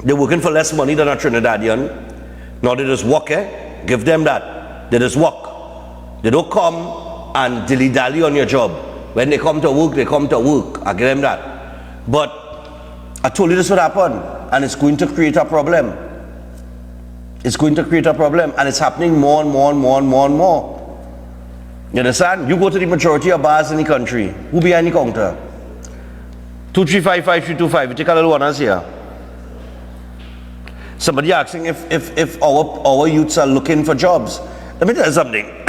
they're working for less money than a Trinidadian. Now they just work, give them that. They just work. They don't come and dilly-dally on your job. When they come to work, they come to work. I give them that. But I told you this would happen, and it's going to create a problem. It's going to create a problem, and it's happening more and more and more and more and more. You understand? You go to the majority of bars in the country. Who behind the counter? 2355325. You take a little one as here. Somebody asking if our youths are looking for jobs. Let me tell you something.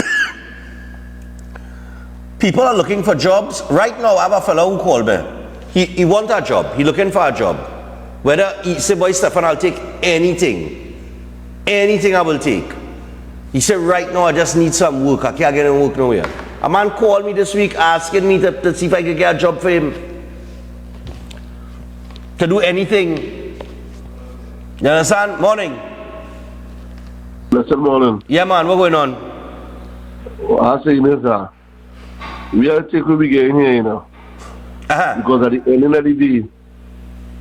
People are looking for jobs. Right now, I have a fellow who called me. He wants a job. He looking for a job. Whether he say, boy, Stephan, I'll take anything. Anything I will take. He said, right now, I just need some work. I can't get any work nowhere. A man called me this week asking me to see if I could get a job for him. To do anything. You understand? Morning. Blessed morning. Yeah, man. What's going on? I say, sir, we are take what we get in here, you know. Because at the end of the day,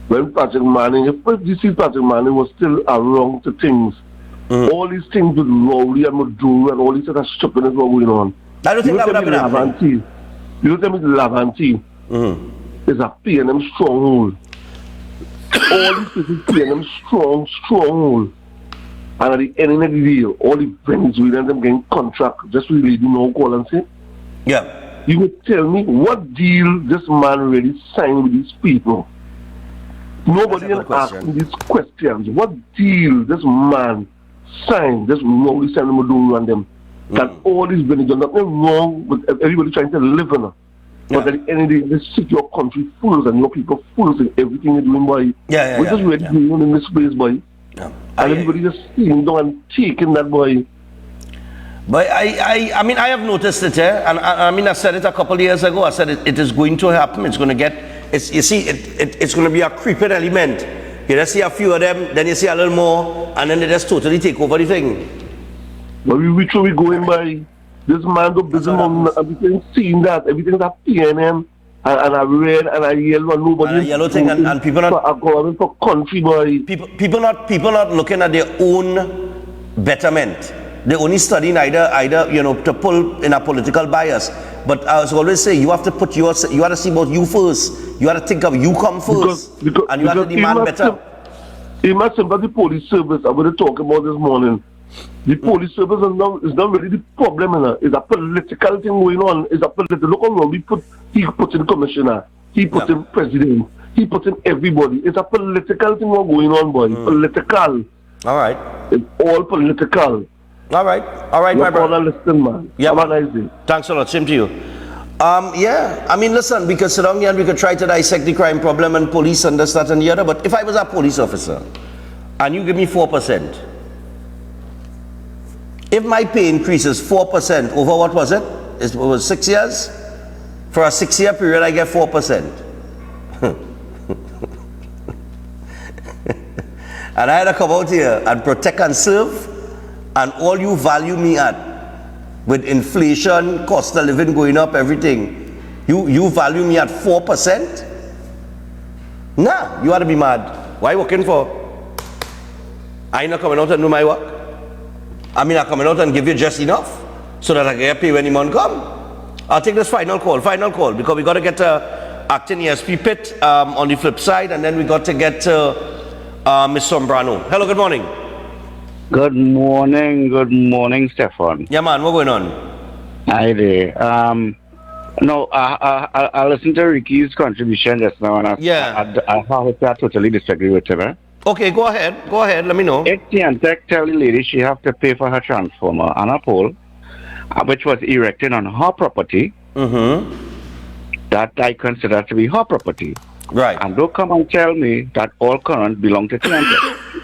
when Patrick Manning, if you see Patrick Manning was still around to things, all these things with Rowley and Maduro and all these other stupidness were going on. I don't think that would have been happening. You tell me the Lavanti is a P&M stronghold. All these people P&M stronghold. And at the end of the day, all the Venezuelans them getting contract, just really do no call and say. Yeah. You would tell me what deal this man really signed with these people. Nobody is asking these questions. What deal this man signed, this Rowley signed Maduro and them, that all these Venezuelans, nothing wrong with everybody trying to live in it. But at the end of the day, they sit your country fools and your people fools in everything you're doing, boy. We're just really going on in this place, boy. And everybody just sitting down and taking that, boy. But I mean, I have noticed it, and I mean, I said it a couple of years ago. I said it is going to happen. It's going to get, you see, it's going to be a creeping element. You just see a few of them, then you see a little more, and then they just totally take over the thing. But which way we going by? This man go business on everything, seeing that everything's a PNM, and a red and a yellow, and nobody. And a yellow thing, and people not going for country, boy. People not looking at their own betterment. They only studying either you know, to pull in a political bias. But I was always say you have to put you have to see about you first. You have to think of you come first, and you have to demand better. In my sympathy police service, I'm going to talk about this morning. The police service is not really the problem, you know. It's a political thing going on. It's a political. Look how he put in commissioner, he put in president, he put in everybody. It's a political thing going on, boy. Political. All right. It's all political. All right, my brother. Listen, man. Yeah, have a nice day. Thanks a lot. Same to you. Yeah, I mean, listen, we could sit down here and we could try to dissect the crime problem and police and this, that, and the other. But if I was a police officer and you give me 4%, if my pay increases 4% over what was it? It was 6 years. For a 6-year period, I get 4%. And I had to come out here and protect and serve. And all you value me at, with inflation, cost of living going up, everything, you value me at 4%? Nah, you ought to be mad. What are you working for? I ain't not coming out and do my work. I mean, I'm coming out and give you just enough so that I can get paid when the month come. I'll take this final call, because we got to get to acting ESP Pitt on the flip side, and then we got to get to Miss Sombrano. Hello, good morning. Good morning, Stephan. Yeah, man, what's going on? Hi there. No, I listened to Ricky's contribution just now, and I totally disagree with him. Okay, go ahead, let me know. If Tiantec tell the lady she have to pay for her transformer and a pole, which was erected on her property, that I consider to be her property. Right. And don't come and tell me that all current belong to Tiantec.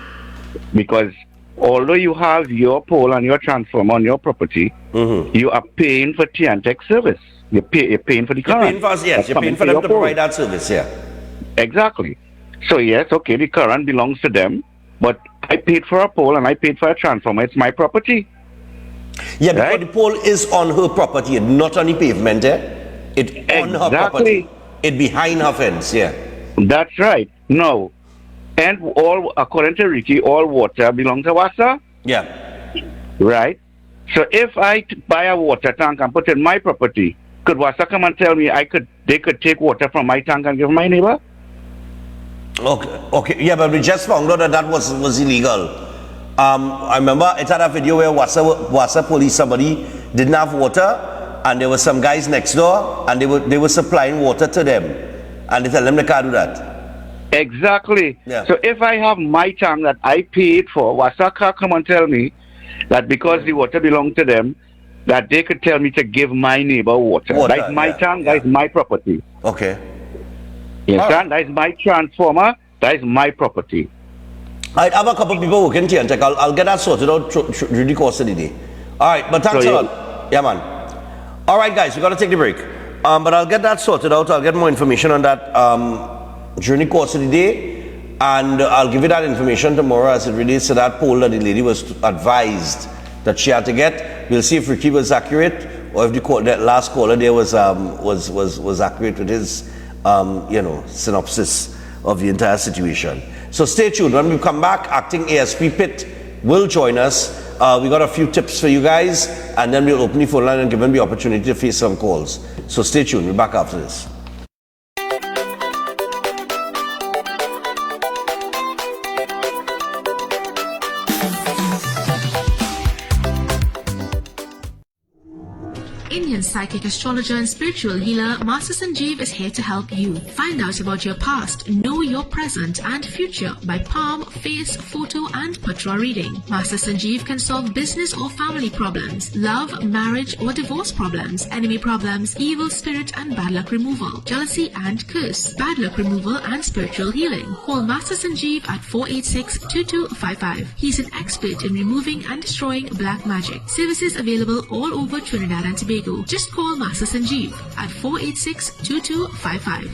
Because although you have your pole and your transformer on your property, you are paying for Tiantec service. You're paying for the current. You're paying for them to provide that service, yeah. Exactly. So yes, okay, the current belongs to them, but I paid for a pole and I paid for a transformer. It's my property. Yeah, right? Because the pole is on her property, not on the pavement, It's on her property. it behind her fence, yeah. That's right. No. And all, according to Ricky, all water belongs to Wassa. Yeah. Right? So if I buy a water tank and put it in my property, could Wassa come and tell me they could take water from my tank and give my neighbor? Okay. Yeah, but we just found out that was illegal. I remember it had a video where Wassa police, somebody didn't have water, and there were some guys next door, and they were supplying water to them, and they tell them they can't do that. Exactly. Yeah. So if I have my tank that I paid for, Wassa can't come and tell me that because the water belongs to them, that they could tell me to give my neighbor water. That's my tank, that is my property. Okay. Yes, that is my transformer, that is my property. I have a couple of people working here and check. I'll get that sorted out through the course of the day. All right, but thanks a lot. Yeah, man. All right, guys, we got to take the break. But I'll get that sorted out. I'll get more information on that during the course of the day. And I'll give you that information tomorrow as it relates to that poll that the lady was advised that she had to get. We'll see if Ricky was accurate or if that last caller there was accurate with his synopsis of the entire situation. So stay tuned. When we come back, Acting ASP Pitt will join us. We got a few tips for you guys, and then we'll open the phone line and give them the opportunity to face some calls. So stay tuned. We're back after this. Indian psychic astrologer and spiritual healer Master Sanjeev is here to help you. Find out about your past, know your present and future by palm, face, photo and patra reading. Master Sanjeev can solve business or family problems, love, marriage or divorce problems, enemy problems, evil spirit and bad luck removal, jealousy and curse, bad luck removal and spiritual healing. Call Master Sanjeev at 486-2255. He's an expert in removing and destroying black magic. Services available all over Trinidad and Tobago. Just call Master Sanjeev at 486-2255.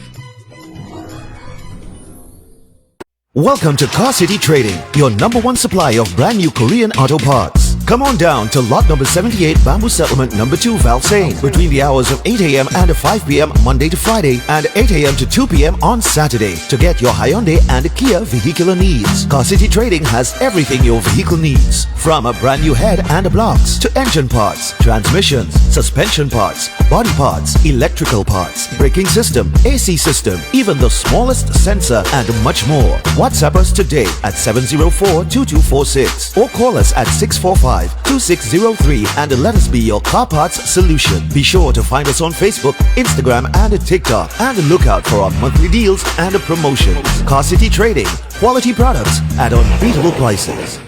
Welcome to Car City Trading, your #1 supply of brand new Korean auto parts. Come on down to lot number 78, Bamboo Settlement number 2, Valsane, between the hours of 8 a.m. and 5 p.m. Monday to Friday and 8 a.m. to 2 p.m. on Saturday to get your Hyundai and Kia vehicular needs. Car City Trading has everything your vehicle needs, from a brand new head and blocks to engine parts, transmissions, suspension parts, body parts, electrical parts, braking system, AC system, even the smallest sensor and much more. WhatsApp us today at 704-2246 or call us at 645-2603 and let us be your car parts solution. Be sure to find us on Facebook, Instagram and TikTok and look out for our monthly deals and promotions. Car City Trading, quality products at unbeatable prices.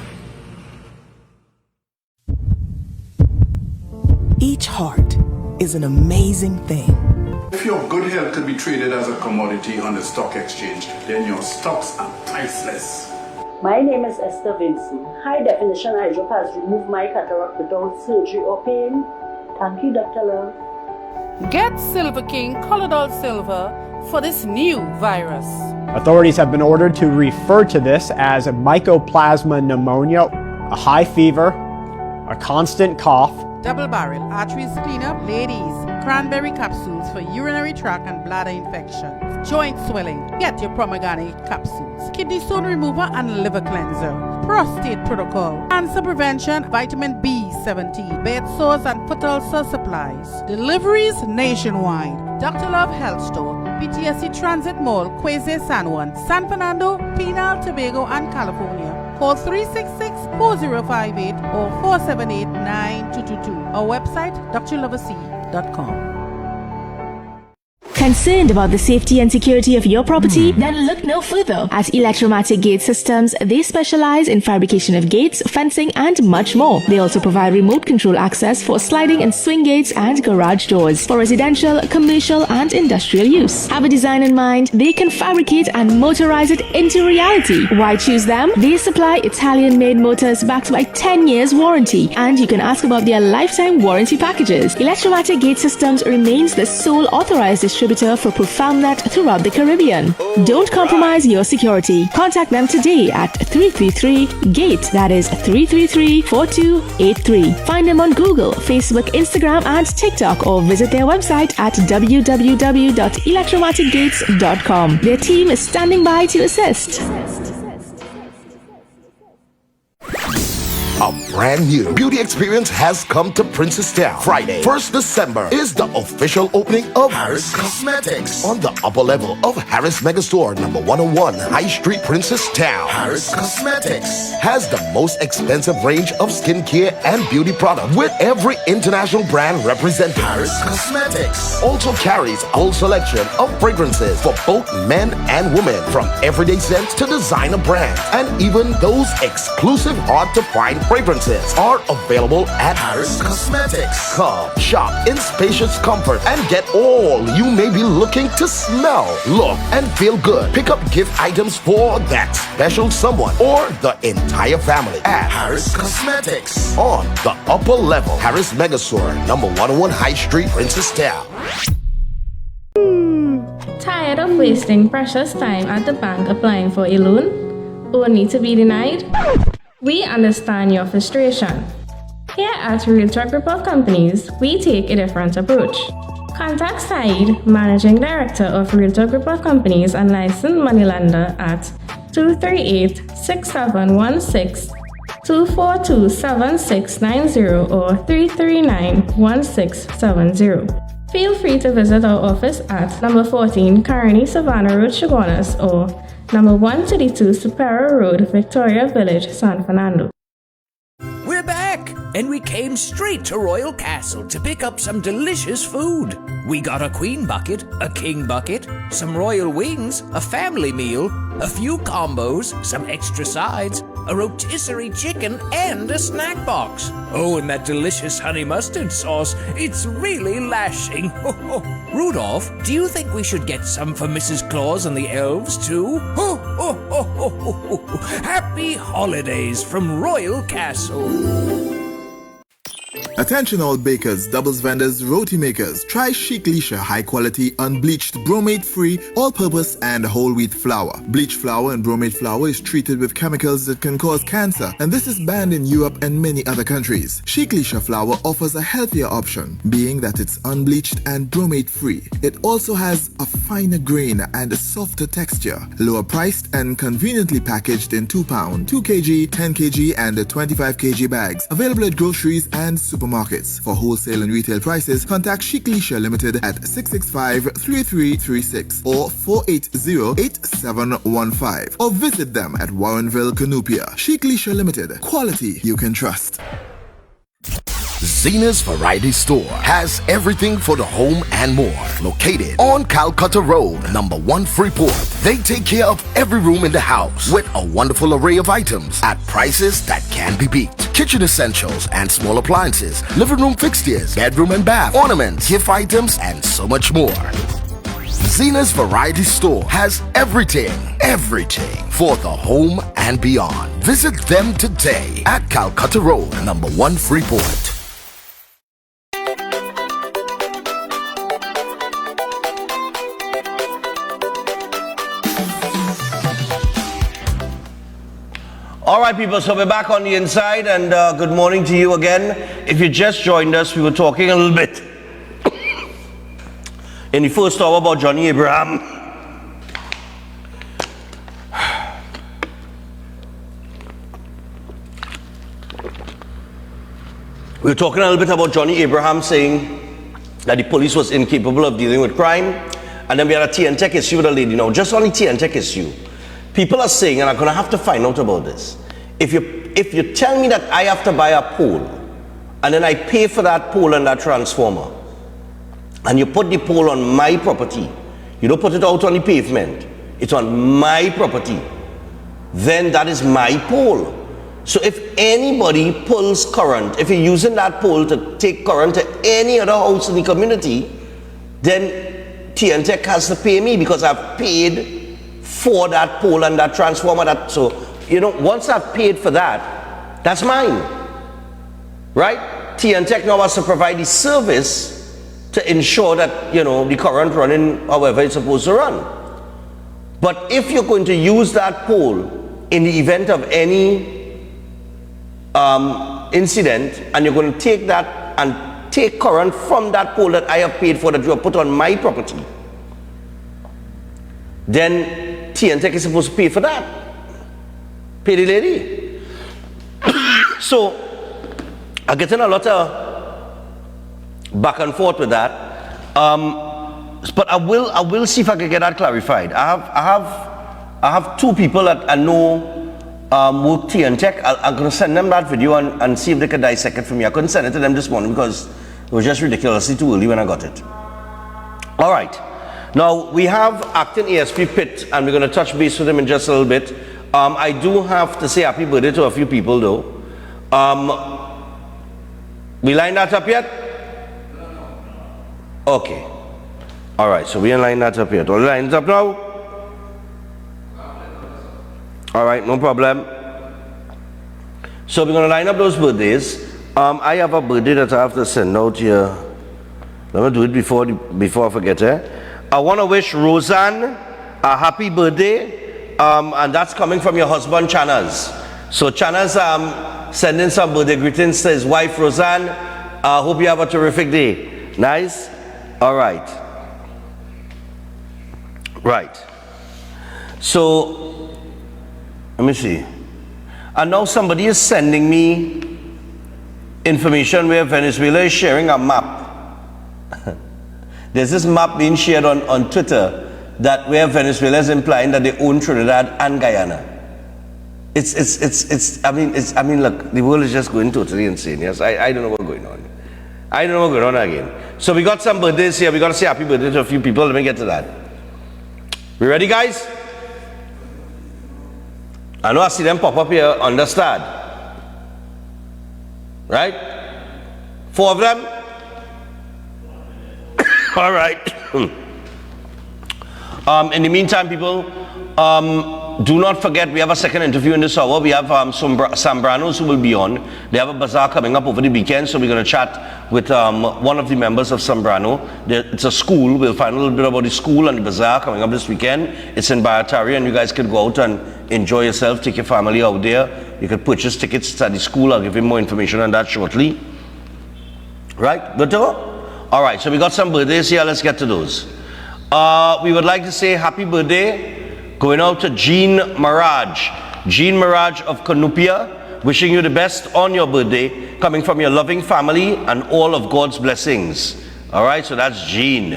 Each heart is an amazing thing. If your good health could be traded as a commodity on the stock exchange, then your stocks are priceless. My name is Esther Vincent. High definition hydro has removed my cataract without surgery or pain. Thank you, Dr. Love. Get Silver King Colloidal Silver for this new virus. Authorities have been ordered to refer to this as mycoplasma pneumonia, a high fever, a constant cough, Double barrel arteries cleanup, ladies, cranberry capsules for urinary tract and bladder infections, joint swelling, get your pomegranate capsules, kidney stone remover and liver cleanser, prostate protocol, cancer prevention, vitamin B17, bed sores and foot ulcer supplies. Deliveries nationwide. Dr. Love Health Store, PTSD Transit Mall, Quezon, San Juan, San Fernando, Pinal, Tobago and California. Call 366-4058 or 478-9222. Our website, drloverc.com. Concerned about the safety and security of your property? Then look no further. At Electromatic Gate Systems, they specialize in fabrication of gates, fencing, and much more. They also provide remote control access for sliding and swing gates and garage doors for residential, commercial, and industrial use. Have a design in mind? They can fabricate and motorize it into reality. Why choose them? They supply Italian-made motors backed by 10 years warranty, and you can ask about their lifetime warranty packages. Electromatic Gate Systems remains the sole authorized distributor distributor for ProfoundNet throughout the Caribbean. Don't compromise your security. Contact them today at 333-GATE, that is 333-4283. Find them on Google, Facebook, Instagram, and TikTok, or visit their website at www.electromaticgates.com. Their team is standing by to assist. A brand new beauty experience has come to Princestown. Friday, 1st December is the official opening of Harris Cosmetics on the upper level of Harris Megastore, number 101 High Street, Princestown. Harris Cosmetics has the most expensive range of skincare and beauty products with every international brand represented. Harris Cosmetics also carries a whole selection of fragrances for both men and women, from everyday scents to designer brands, and even those exclusive hard-to-find fragrances are available at Harris Cosmetics. Come, shop in spacious comfort and get all you may be looking to smell, look, and feel good. Pick up gift items for that special someone or the entire family at Harris Cosmetics on the upper level Harris Megastore, number 101 High Street, Princestown. Tired of wasting precious time at the bank applying for a loan, only to be denied? We understand your frustration. Here at Realtor Group of Companies, we take a different approach. Contact Saeed, Managing Director of Realtor Group of Companies and licensed moneylender at 238-6716, 242-7690 or 339-1670. Feel free to visit our office at number 14 Carney Savannah Road, Chaguanas, or number 132 Superior Road, Victoria Village, San Fernando. We're back, and we came straight to Royal Castle to pick up some delicious food. We got a queen bucket, a king bucket, some royal wings, a family meal, a few combos, some extra sides, a rotisserie chicken, and a snack box. Oh, and that delicious honey mustard sauce, it's really lashing. Rudolph, do you think we should get some for Mrs. Claus and the elves too? Happy holidays from Royal Castle. Attention all bakers, doubles vendors, roti makers. Try Chic Lisha high quality unbleached bromate free all-purpose and whole wheat flour. Bleached flour and bromate flour is treated with chemicals that can cause cancer, and this is banned in Europe and many other countries. Chic Lisha flour offers a healthier option, being that it's unbleached and bromate free. It also has a finer grain and a softer texture, lower priced and conveniently packaged in 2 pound, 2 kg, 10 kg and 25 kg bags. Available at groceries and supermarkets. For wholesale and retail prices, contact Chic Lisha Limited at 665-3336 or 480-8715 or visit them at Warrenville, Canupia. Chic Lisha Limited, quality you can trust. Zena's Variety Store has everything for the home and more. Located on Calcutta Road, number 1 Freeport. They take care of every room in the house with a wonderful array of items at prices that can be beat. Kitchen essentials and small appliances, living room fixtures, bedroom and bath, ornaments, gift items, and so much more. Zena's Variety Store has everything for the home and beyond. Visit them today at Calcutta Road, number 1 Freeport. All right, people, so we're back on the inside, and good morning to you again. If you just joined us, we were talking a little bit in the first hour about Johnny Abraham. We were talking a little bit about Johnny Abraham saying that the police was incapable of dealing with crime, and then we had a TNTech issue with a lady. Now, just on the TNTech issue, people are saying, and I'm going to have to find out about this, if you tell me that I have to buy a pole, and then I pay for that pole and that transformer, and you put the pole on my property, you don't put it out on the pavement, it's on my property, then that is my pole. So if anybody pulls current, if you're using that pole to take current to any other house in the community, then TNTech has to pay me because I've paid for that pole and that transformer. So, you know, once I've paid for that, that's mine, right? TNTech now has to provide the service to ensure that, you know, the current running however it's supposed to run. But if you're going to use that pole in the event of any incident, and you're going to take that and take current from that pole that I have paid for, that you have put on my property, then TNTech is supposed to pay for that. Pay the lady. So I'm getting a lot of back and forth with that. But I will see if I can get that clarified. I have two people that I know work TNTech. I'm going to send them that video and see if they can dissect it for me. I couldn't send it to them this morning because it was just ridiculously too early when I got it. All right. Now we have acting ASP Pitt, and we're going to touch base with him in just a little bit. I do have to say happy birthday to a few people though. We lined that up yet? Okay. All right, so we ain't lined that up yet. All lines up now? All right, no problem. So we're gonna line up those birthdays. I have a birthday that I have to send out here. Let me do it before I forget it. I want to wish Roseanne a happy birthday, and that's coming from your husband Chanas. So Chanas sending some birthday greetings to his wife Roseanne. Hope you have a terrific day. Nice? All right. Right. So let me see. And now somebody is sending me information where Venezuela is sharing a map. There's this map being shared on Twitter that where Venezuela is implying that they own Trinidad and Guyana. I mean, look, the world is just going totally insane. Yes, I don't know what's going on. I don't know what's going on again. So we got some birthdays here. We got to say happy birthday to a few people. Let me get to that. We ready, guys? I know I see them pop up here on the start. Right? 4 of them? All right. In the meantime, people, do not forget we have a second interview in this hour. We have some Sambranos who will be on. They have a bazaar coming up over the weekend, so we're going to chat with one of the members of Sambrano. It's a school. We'll find a little bit about the school and the bazaar coming up this weekend. It's in Bayatari, and you guys can go out and enjoy yourself. Take your family out there. You can purchase tickets at the school. I'll give you more information on that shortly. Right? Good to go? All right, so we got some birthdays here. Let's get to those. We would like to say happy birthday going out to Jean Maraj. Jean Maraj of Canupia, wishing you the best on your birthday, coming from your loving family and all of God's blessings. All right, so that's Jean.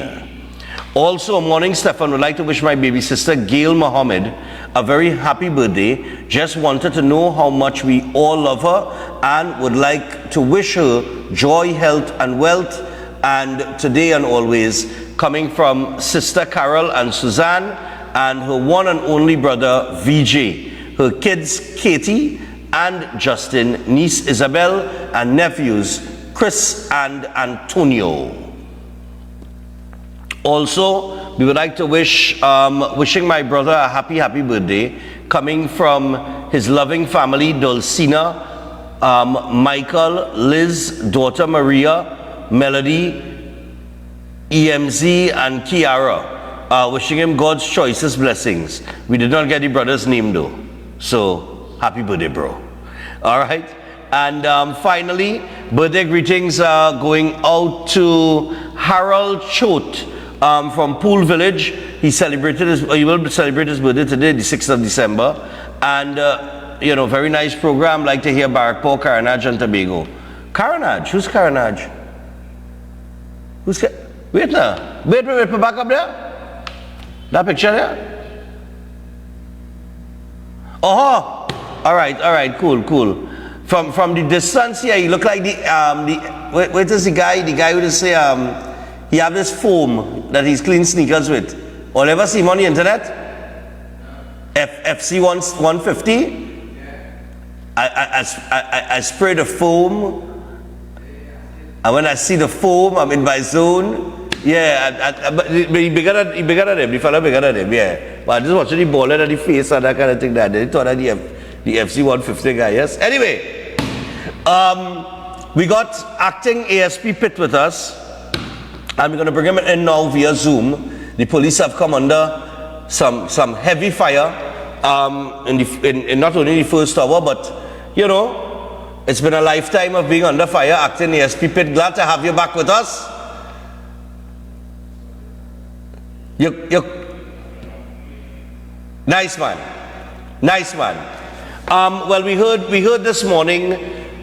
Also, morning, Stephan would like to wish my baby sister Gail Mohammed a very happy birthday. Just wanted to know how much we all love her and would like to wish her joy, health, and wealth, and today and always, coming from Sister Carol and Suzanne and her one and only brother VJ, her kids Katie and Justin, niece Isabel, and nephews Chris and Antonio. Also, we would like to wishing my brother a happy birthday, coming from his loving family, Dulcina, Michael, Liz, daughter Maria, Melody, EMZ, and Kiara. Wishing him God's choicest blessings. We did not get the brother's name though. So, happy birthday, bro. All right. And finally, birthday greetings are going out to Harold Choate from Pool Village. He will celebrate his birthday today, the 6th of December. And, you know, very nice program. Like to hear Barakpur, Trinidad and Tobago. Trinidad? Who's Trinidad? Wait now. Wait, back up there. That picture there? Oh, all right, cool. From the distance here, he look like wait is the guy who just say he have this foam that he's clean sneakers with. Or ever see him on the internet? FC 150. I spray the foam. And when I see the foam, I'm in my zone. Yeah, but he bigger than him. The fella bigger than him, yeah. But I just watching the ball and the face and that kind of thing. That they thought that the FC 150 guy, yes. Anyway, we got acting ASP Pitt with us. and we're going to bring him in now via Zoom. The police have come under some heavy fire in not only the first hour, but you know, it's been a lifetime of being under fire. Acting ASP Pitt, glad to have you back with us. You nice man. Well, we heard this morning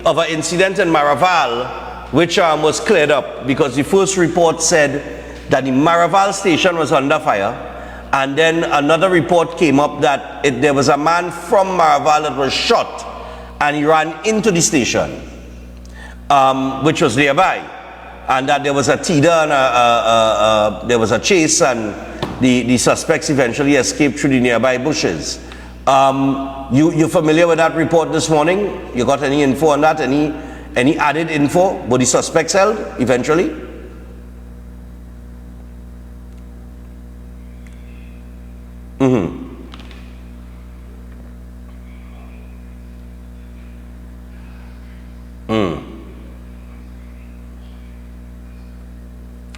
of an incident in Maraval, which was cleared up because the first report said that the Maraval station was under fire, and then another report came up that there was a man from Maraval that was shot, and he ran into the station, which was nearby, and that there was a teeter and there was a chase, and the suspects eventually escaped through the nearby bushes. You familiar with that report this morning? You got any info on that? Any added info? Were the suspects held eventually?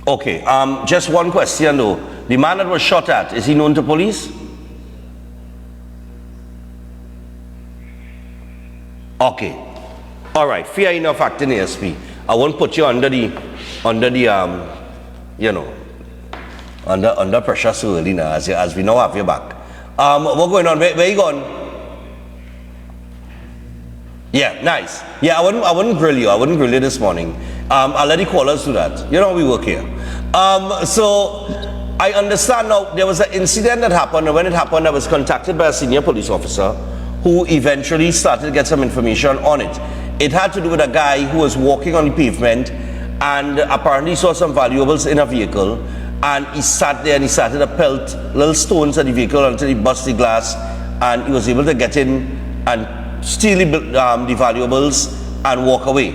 Okay, just one question though. The man that was shot at, is he known to police? Okay. All right, fair enough, acting ASP. I won't put you under the you know, under pressure so early now, as we now have you back. What's going on? Where you going? Yeah, nice. Yeah, I wouldn't grill you. I wouldn't grill you this morning. I'll let the callers do that. You know, we work here. So I understand now there was an incident that happened, and when it happened, I was contacted by a senior police officer who eventually started to get some information on it. It had to do with a guy who was walking on the pavement and apparently saw some valuables in a vehicle, and he sat there and he started to pelt little stones at the vehicle until he burst the glass, and he was able to get in and steal the valuables and walk away.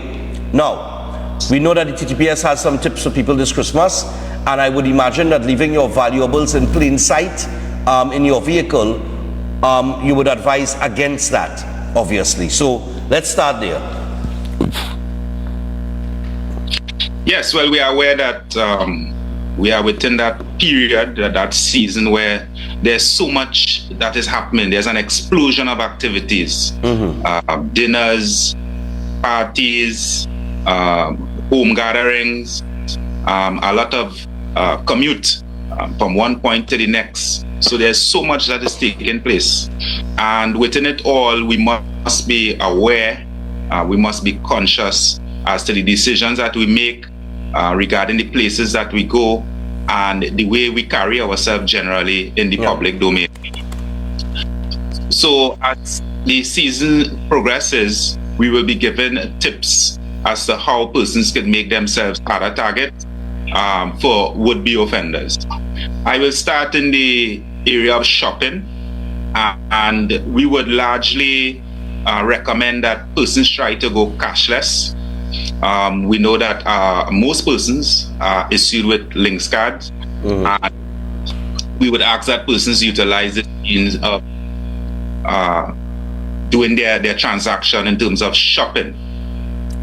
Now, we know that the TTPS has some tips for people this Christmas, and I would imagine that leaving your valuables in plain sight in your vehicle, you would advise against that, obviously. So let's start there. Yes, well, we are aware that we are within that period, that season where there's so much that is happening. There's an explosion of activities, dinners, parties, home gatherings, a lot of commute from one point to the next. So there's so much that is taking place, and within it all, we must be aware, we must be conscious as to the decisions that we make regarding the places that we go and the way we carry ourselves generally in the public domain. So as the season progresses, we will be given tips as to how persons can make themselves harder targets for would-be offenders. I will start in the area of shopping, and we would largely recommend that persons try to go cashless. We know that most persons are issued with links cards, and we would ask that persons utilize the means of doing their transaction in terms of shopping.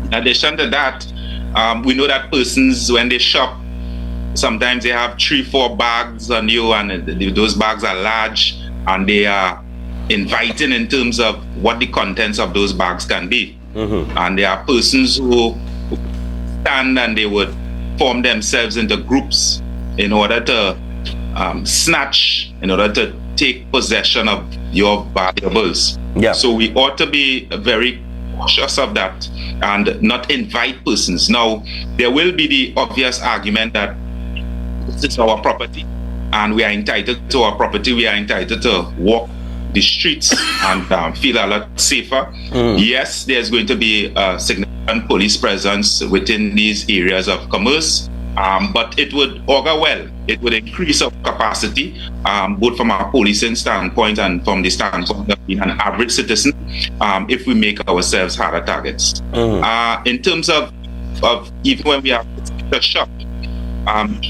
In addition to that, we know that persons, when they shop, sometimes they have 3-4 bags on you, and those bags are large, and they are inviting in terms of what the contents of those bags can be. And there are persons who stand and they would form themselves into groups in order to snatch, in order to take possession of your valuables. So we ought to be very cautious of that and not invite persons. Now, there will be the obvious argument that this is our property and we are entitled to our property. We are entitled to walk the streets and feel a lot safer. Yes, there's going to be a significant police presence within these areas of commerce, but it would augur well. It would increase our capacity, both from a policing standpoint and from the standpoint of being an average citizen, if we make ourselves harder targets. In terms of even when we are at the shop,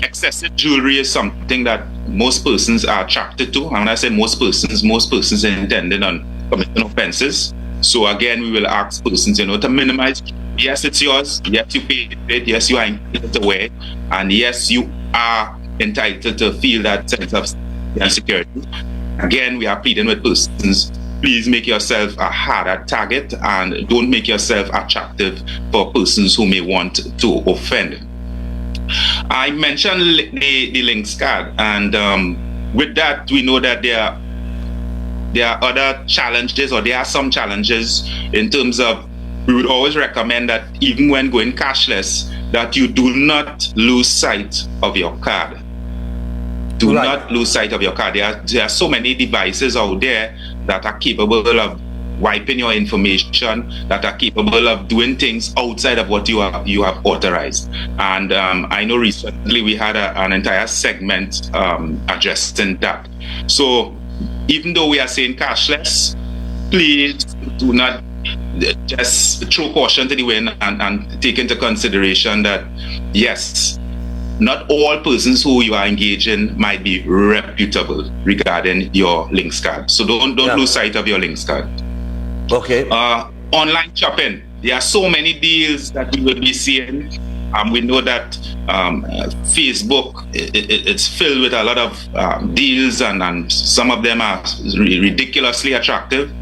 excessive jewelry is something that most persons are attracted to. And when I say most persons are intended on committing offenses. So again, we will ask persons, to minimize Yes, it's yours. Yes, you paid it. Yes, you are entitled to wear it. And yes, you are entitled to feel that sense of security. Again, we are pleading with persons. Please make yourself a harder target and don't make yourself attractive for persons who may want to offend. I mentioned the links card, and with that, we know that there are other challenges, or there are some challenges in terms of, we would always recommend that even when going cashless, that you do not lose sight of your card. Do not lose sight of your card. There are so many devices out there that are capable of wiping your information, that are capable of doing things outside of what you have authorized. And I know recently we had an entire segment addressing that. So even though we are saying cashless, please do not just throw caution to the wind and take into consideration that, yes, not all persons who you are engaging might be reputable regarding your links card. So don't lose sight of your links card. Okay. Online shopping. There are so many deals that we will be seeing. We know that Facebook, it's filled with a lot of deals, and some of them are ridiculously attractive.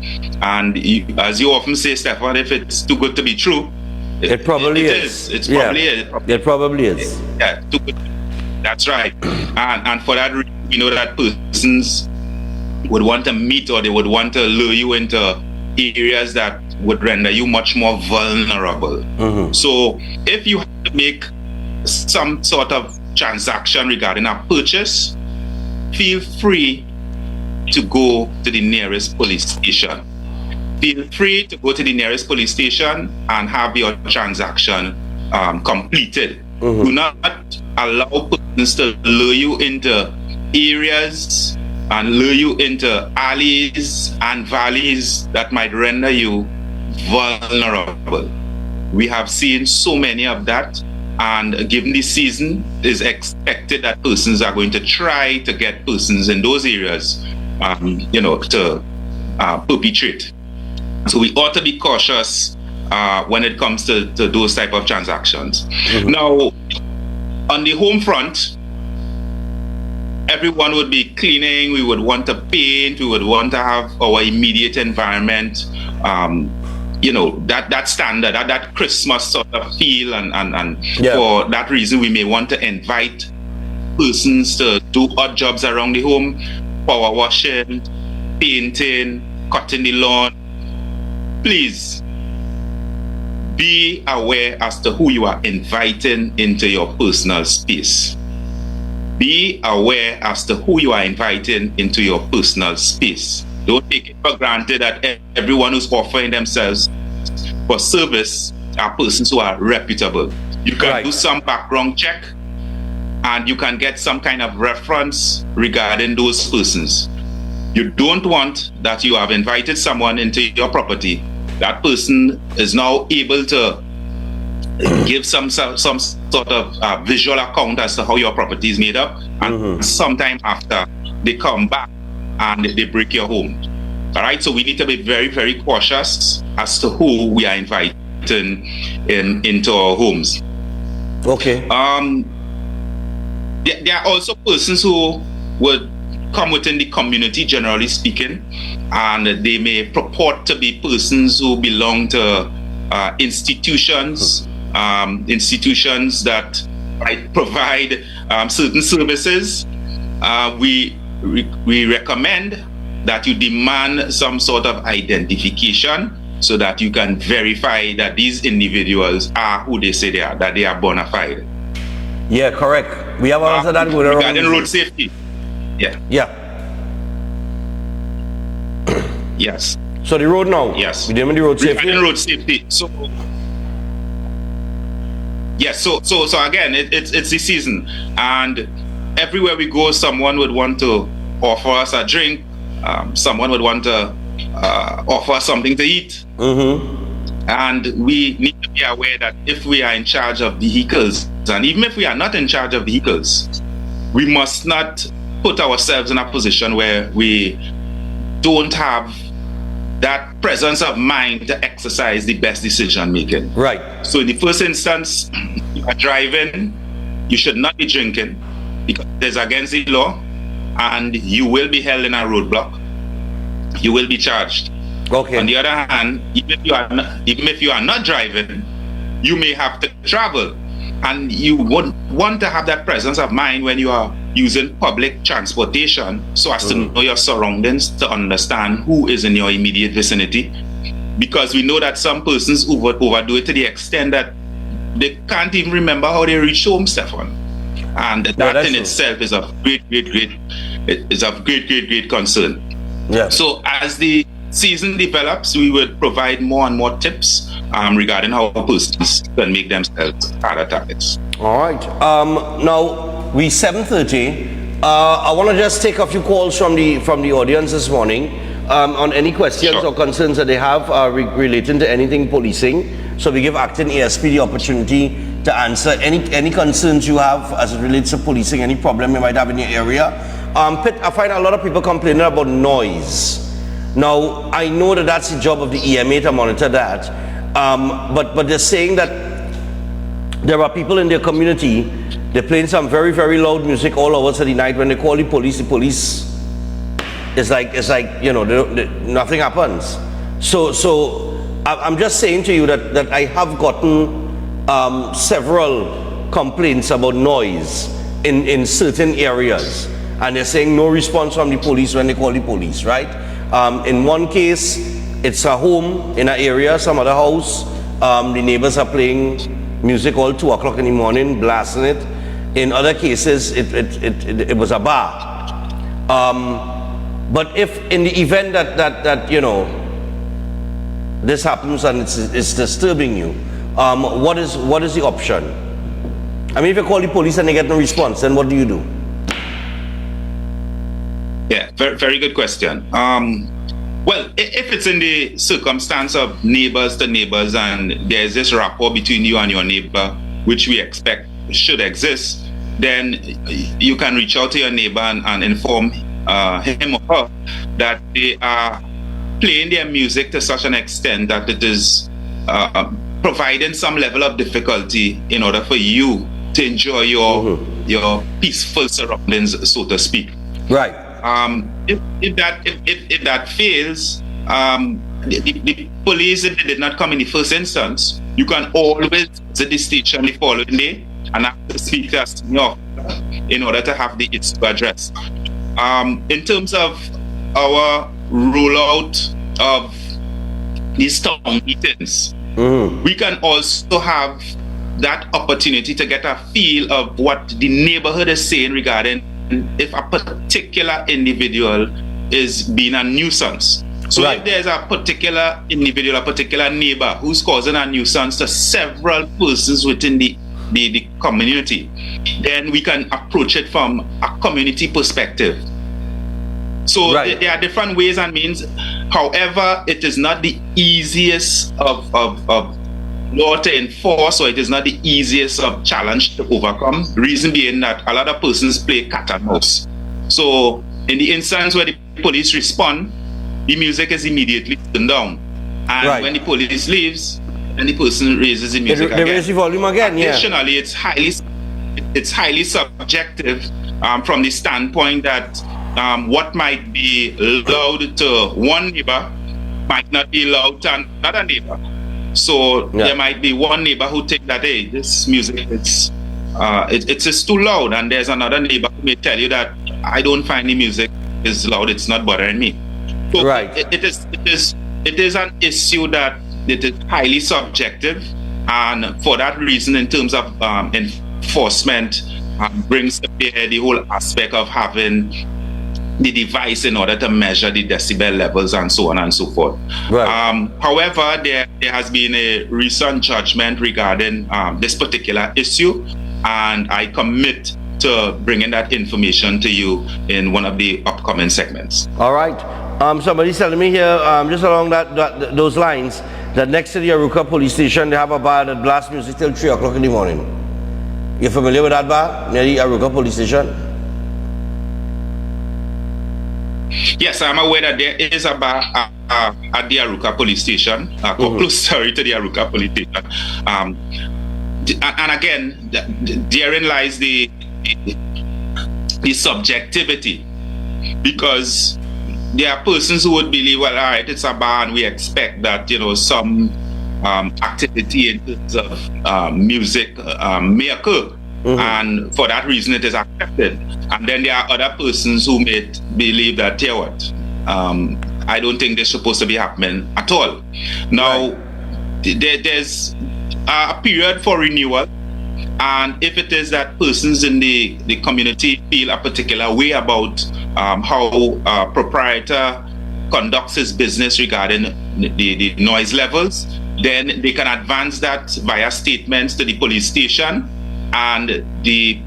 And as you often say, Stephan, if it's too good to be true, it probably is. It's probably it probably is. Yeah, too good. That's right. And for that reason, we know that persons would want to meet, or they would want to lure you into areas that would render you much more vulnerable. So if you have to make some sort of transaction regarding a purchase, feel free to go to the nearest police station. Feel free to go to the nearest police station and have your transaction completed. Do not allow persons to lure you into areas and lure you into alleys and valleys that might render you vulnerable. We have seen so many of that, and given this season, it is expected that persons are going to try to get persons in those areas, to perpetrate. So we ought to be cautious when it comes to those type of transactions. Now, on the home front, everyone would be cleaning, we would want to paint, we would want to have our immediate environment, that standard, that Christmas sort of feel, and for that reason we may want to invite persons to do odd jobs around the home, power washing, painting, cutting the lawn. Please be aware as to who you are inviting into your personal space. Be aware as to who you are inviting into your personal space. Don't take it for granted that everyone who's offering themselves for service are persons who are reputable. You can do some background check, and you can get some kind of reference regarding those persons. You don't want that you have invited someone into your property. That person is now able to give some sort of visual account as to how your property is made up, and sometime after they come back and they break your home. All right, so we need to be very, very cautious as to who we are inviting into our homes. Okay. There are also persons who would come within the community, generally speaking, and they may purport to be persons who belong to institutions that might provide certain services. We recommend that you demand some sort of identification so that you can verify that these individuals are who they say they are, that they are bona fide. Yeah, correct. We have answered that going around. Regarding road safety. Yeah. Yes. So the road now? Yes. We dealing with the road safety? Regarding road safety. So yes, so again, it's the season, and everywhere we go, someone would want to offer us a drink, someone would want to offer us something to eat. And we need to be aware that if we are in charge of vehicles, and even if we are not in charge of vehicles, we must not put ourselves in a position where we don't have that presence of mind to exercise the best decision making. Right. So in the first instance, you are driving, you should not be drinking because it's against the law, and you will be held in a roadblock. You will be charged. Okay. On the other hand, even if you are not driving, you may have to travel, and you would want to have that presence of mind when you are using public transportation, so as to know your surroundings, to understand who is in your immediate vicinity, because we know that some persons overdo it to the extent that they can't even remember how they reached home, Stephan, and that in itself is of great concern. Yeah. So as the season develops, we will provide more and more tips regarding how persons can make themselves harder targets. All right. Now we 7:30. I want to just take a few calls from the audience this morning on any questions or concerns that they have relating to anything policing. So we give acting ASP the opportunity to answer any concerns you have as it relates to policing, any problem you might have in your area. Pitt, I find a lot of people complaining about noise. Now, I know that that's the job of the EMA to monitor that, but they're saying that there are people in their community, they're playing some very, very loud music all hours of the night. When they call the police it's like you know, nothing happens. So I'm just saying to you that I have gotten several complaints about noise in certain areas, and they're saying no response from the police when they call the police, right? In one case, it's a home in an area, some other house. The neighbors are playing music all 2 o'clock in the morning, blasting it. In other cases, it was a bar. But if in the event that you know, this happens and it's disturbing you, what is the option? I mean, if you call the police and they get no response, then what do you do? Yeah, very, very good question. Well, if it's in the circumstance of neighbors to neighbors and there's this rapport between you and your neighbor, which we expect should exist, then you can reach out to your neighbor and inform him or her that they are playing their music to such an extent that it is providing some level of difficulty in order for you to enjoy your peaceful surroundings, so to speak. Right. If that fails, the police, if they did not come in the first instance, you can always visit the station the following day and have to speak to a senior officer in order to have the issue addressed. In terms of our rollout of these town meetings, we can also have that opportunity to get a feel of what the neighborhood is saying regarding if a particular individual is being a nuisance. So if there's a particular individual, a particular neighbor who's causing a nuisance to several persons within the community, then we can approach it from a community perspective. So there are different ways and means. However, it is not the easiest of law to enforce, or it is not the easiest of challenge to overcome. Reason being that a lot of persons play cat and mouse. So in the instance where the police respond, the music is immediately turned down. And when the police leaves, then the person raises the music again. They raise the volume again, Additionally, it's highly subjective from the standpoint that what might be loud to one neighbor might not be loud to another neighbor. So there might be one neighbor who think that, hey, this music it's just too loud, and there's another neighbor who may tell you that I don't find the music is loud, it's not bothering me. So it is an issue that it is highly subjective, and for that reason, in terms of enforcement, brings to bear the whole aspect of having the device in order to measure the decibel levels and so on and so forth. However, there has been a recent judgment regarding this particular issue, and I commit to bringing that information to you in one of the upcoming segments. All right. Somebody's telling me here, just along those lines, that next to the Aruka police station, they have a bar that blasts music till 3 o'clock in the morning. You familiar with that bar near the Aruka police station? Yes, I'm aware that there is a bar at the Aruka police station, close to the Aruka police station. And again, therein lies the subjectivity, because there are persons who would believe, well, all right, it's a bar and we expect that, some activity in terms of music may occur. And for that reason, it is accepted. And then there are other persons who may believe that, I don't think they're supposed to be happening at all. Now, there's a period for renewal. And if it is that persons in the community feel a particular way about how a proprietor conducts his business regarding the noise levels, then they can advance that via statements to the police station, and the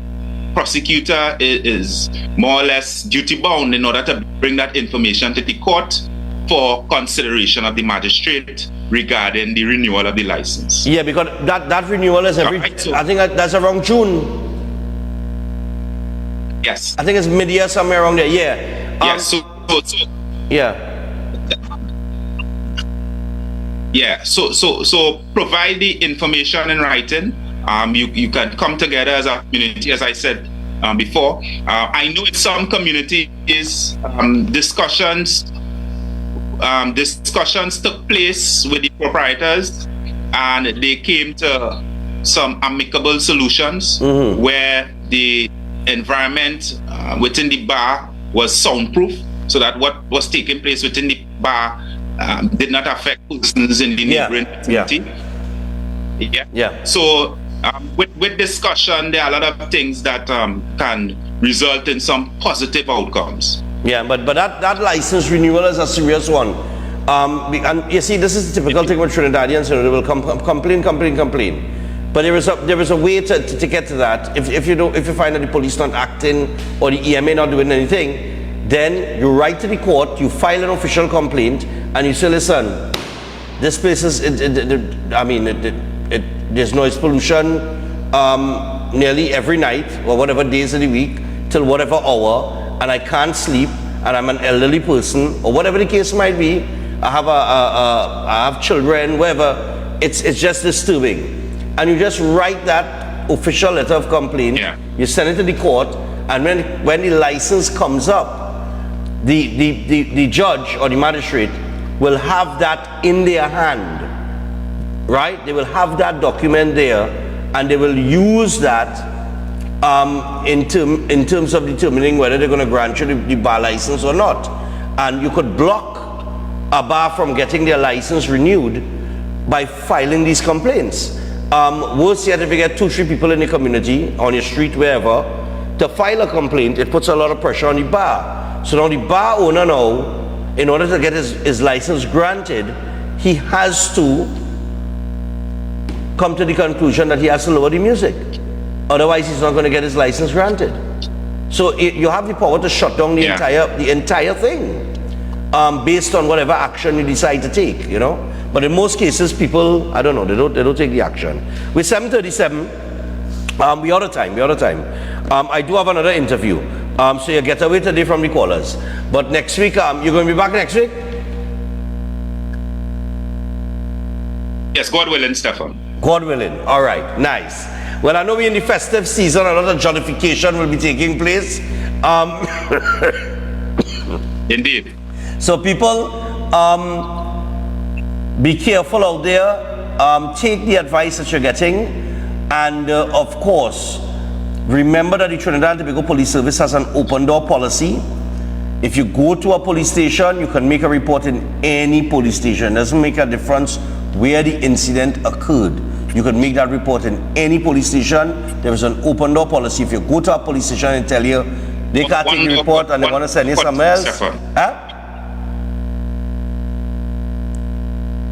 prosecutor is more or less duty bound in order to bring that information to the court for consideration of the magistrate regarding the renewal of the license. Yeah, because that renewal is every, I think that's around June. Yes. I think it's mid-year, somewhere around there, yeah. Yes, so provide the information in writing. You can come together as a community, as I said before. I know in some communities, discussions took place with the proprietors, and they came to some amicable solutions where the environment within the bar was soundproof, so that what was taking place within the bar did not affect persons in the neighboring community. So with discussion, there are a lot of things that can result in some positive outcomes. Yeah, but that license renewal is a serious one. And you see, this is the typical thing with Trinidadians. They will complain. But there is a way to get to that. If you find that the police not acting or the EMA not doing anything, then you write to the court, you file an official complaint, and you say, listen, this place is, there's noise pollution nearly every night or whatever days of the week till whatever hour, and I can't sleep, and I'm an elderly person, or whatever the case might be. I have children, whatever. It's just disturbing. And you just write that official letter of complaint. You send it to the court, and when the license comes up, the judge or the magistrate will have that in their hand, right? They will have that document there, and they will use that in terms of determining whether they're going to grant you the bar license or not. And you could block a bar from getting their license renewed by filing these complaints. Worse yet, if you get 2-3 people in the community, on your street, wherever, to file a complaint, it puts a lot of pressure on the bar. So now the bar owner now, in order to get his license granted, he has to come to the conclusion that he has to lower the music. Otherwise, he's not going to get his license granted. So you have the power to shut down the entire thing, based on whatever action you decide to take, But in most cases, people, I don't know, they don't take the action. We're 7:37. We're out of time. I do have another interview. So you get away today from the callers. But next week, you're going to be back next week? Yes, God willing, Stephan. God willing. All right, nice. Well, I know we're in the festive season. A lot of jollification will be taking place. Indeed. So people, be careful out there. Take the advice that you're getting. And of course, remember that the Trinidad and Tobago Police Service has an open door policy. If you go to a police station, you can make a report in any police station. It doesn't make a difference where the incident occurred. You can make that report in any police station. There is an open door policy. If you go to a police station and tell you they can't take the report and they want to send you somewhere else. Huh?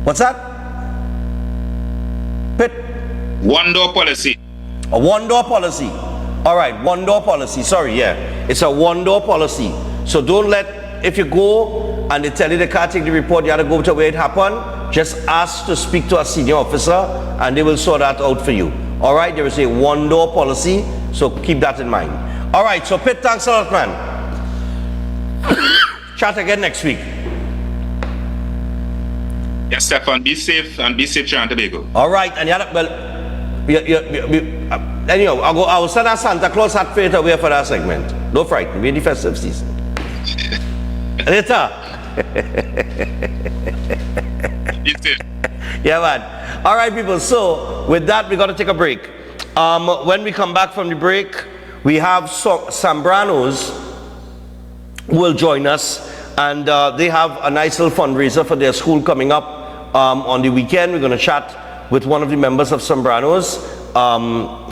What's that? Pit? One door policy. A one door policy. All right, one door policy. Sorry, yeah. It's a one door policy. So don't if you go and they tell you they can't take the report, you have to go to where it happened, just ask to speak to a senior officer and they will sort that out for you. All right, there is a one door policy, so keep that in mind. All right, so Pitt, thanks a lot, man. Chat again next week. Yes, Stephan, be safe and be safe, Trinidad and Tobago. All right, and anyhow, I will send a Santa Claus hat straight away for that segment. Don't frighten, we're in the festive season. Later. Be safe. Yeah, man. All right, people. So with that, we got to take a break. When we come back from the break, we have Zambranos who will join us, and they have a nice little fundraiser for their school coming up on the weekend. We're going to chat with one of the members of Zambranos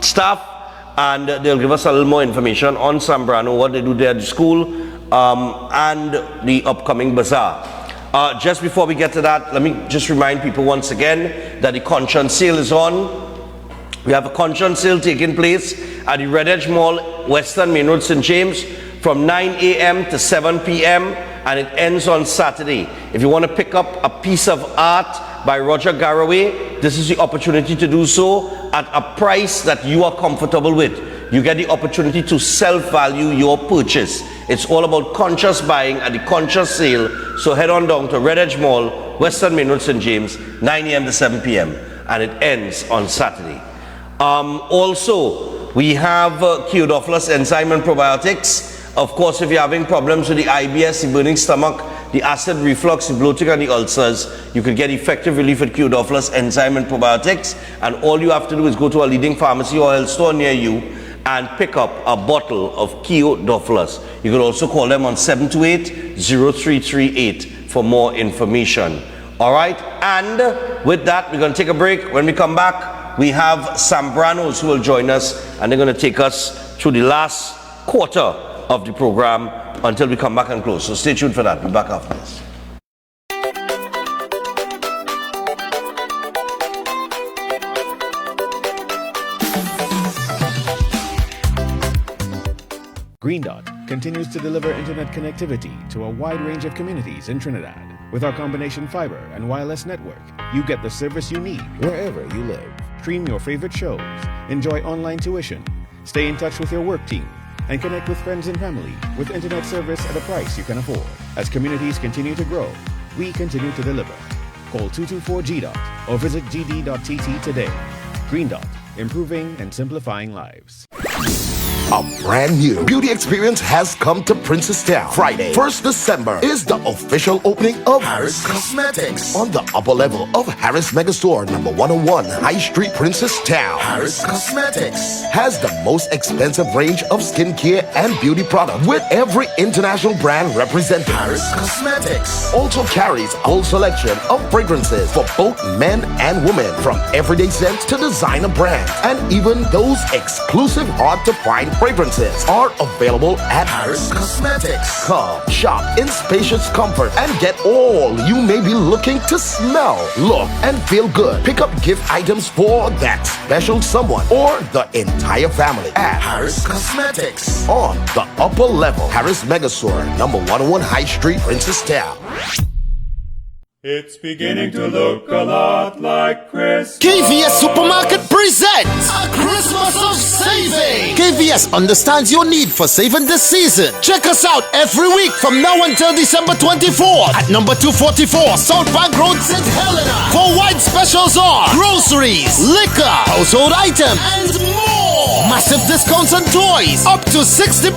staff, and they'll give us a little more information on Zambrano, what they do there at the school, and the upcoming bazaar. Just before we get to that, let me just remind people once again that the conscience sale is on. We have a conscience sale taking place at the Red Edge Mall, Western Main Road, St. James, from 9 a.m. to 7 p.m. and it ends on Saturday. If you want to pick up a piece of art by Roger Garraway, this is the opportunity to do so at a price that you are comfortable with. You get the opportunity to self-value your purchase. It's all about conscious buying at the conscious sale. So head on down to Red Edge Mall, Western Main Road, St. James, 9 a.m. to 7 p.m. and it ends on Saturday. Also, we have Kiodophilus enzyme and probiotics. Of course, if you're having problems with the IBS, the burning stomach, the acid reflux, the bloating and the ulcers, you can get effective relief with Kiodophilus enzyme and probiotics. And all you have to do is go to a leading pharmacy or health store near you and pick up a bottle of Kiodophilus. You can also call them on 728-0338 for more information. All right, and with that, we're going to take a break. When we come back, we have Zambranos who will join us, and they're going to take us through the last quarter of the program until we come back and close. So stay tuned for that. We'll be back after this. Green Dot continues to deliver internet connectivity to a wide range of communities in Trinidad. With our combination fiber and wireless network, you get the service you need wherever you live. Stream your favorite shows, enjoy online tuition, stay in touch with your work team, and connect with friends and family with internet service at a price you can afford. As communities continue to grow, we continue to deliver. Call 224-GDOT or visit gd.tt today. Green Dot, improving and simplifying lives. A brand new beauty experience has come to Princestown. Friday, 1st December is the official opening of Harris Cosmetics on the upper level of Harris Megastore, number 101 High Street, Princestown. Harris Cosmetics has the most expensive range of skincare and beauty products with every international brand represented. Harris Cosmetics also carries a whole selection of fragrances for both men and women, from everyday scents to designer brands, and even those exclusive hard-to-find fragrances are available at Harris Cosmetics. Come, shop in spacious comfort and get all you may be looking to smell, look, and feel good. Pick up gift items for that special someone or the entire family at Harris Cosmetics on the upper level Harris Megastore, number 101 High Street, Princestown. It's beginning to look a lot like Christmas. KVS Supermarket presents a Christmas of saving. KVS understands your need for saving this season. Check us out every week from now until December 24th at number 244 South Bank Road, St. Helena, for wide specials on groceries, liquor, household items, and more. Massive discounts on toys up to 60%.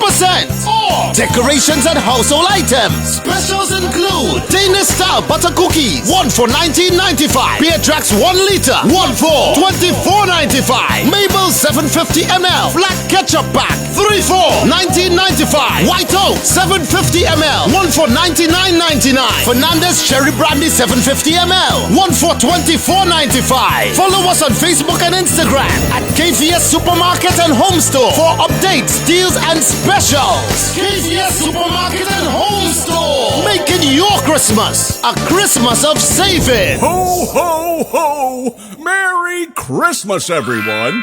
Or decorations and household items. Specials include Danish style butter cookies, 1 for $19.95. Beer Tracks 1 liter, 1 for $24.95. Mabel 750 ml black ketchup pack, 3 for $19.95. White Oak 750 ml, 1 for $99.99. Fernandez Cherry Brandy 750 ml, 1 for $24.95. Follow us on Facebook and Instagram at KVS Supermarket and Home Store for updates, deals, and specials. KVS Supermarket and Home Store, making your Christmas a Christmas of saving. Ho, ho, ho! Merry Christmas, everyone!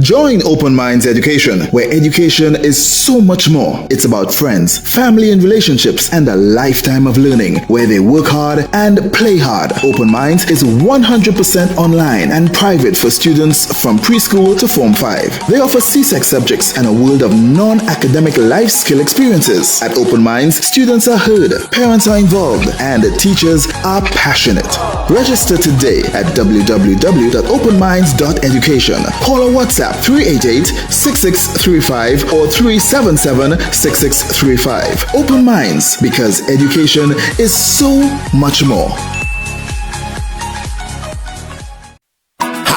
Join Open Minds Education, where education is so much more. It's about friends, family and relationships, and a lifetime of learning, where they work hard and play hard. Open Minds is 100% online and private for students from preschool to Form 5. They offer CSEC subjects and a world of non-academic life skill experiences. At Open Minds, students are heard, parents are involved, and teachers are passionate. Register today at www.openminds.education. Call or WhatsApp 388-6635 or 377-6635. Open Minds, because education is so much more.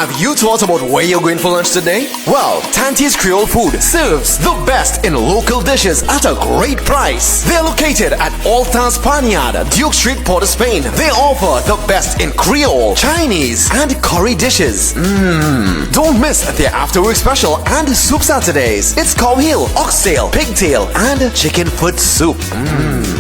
Have you thought about where you're going for lunch today? Well, Tante's Creole Food serves the best in local dishes at a great price. They're located at Alta's Panyard, Duke Street, Port of Spain. They offer the best in Creole, Chinese, and curry dishes. Don't miss their after-work special and soup Saturdays. It's cow heel, oxtail, pigtail, and chicken foot soup.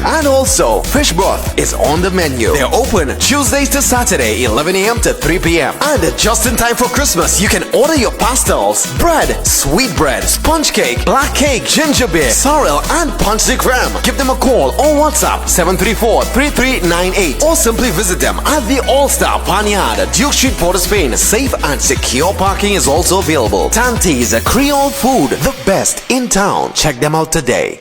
And also, fish broth is on the menu. They're open Tuesdays to Saturday, 11 a.m. to 3 p.m. And just in time for Christmas, you can order your pastels, bread, sweet bread, sponge cake, black cake, ginger beer, sorrel, and punch de creme. Give them a call or WhatsApp 734-3398 or simply visit them at the All-Star Panyard, Duke Street, Port of Spain. Safe and secure parking is also available. Tante's Creole Food, the best in town. Check them out today.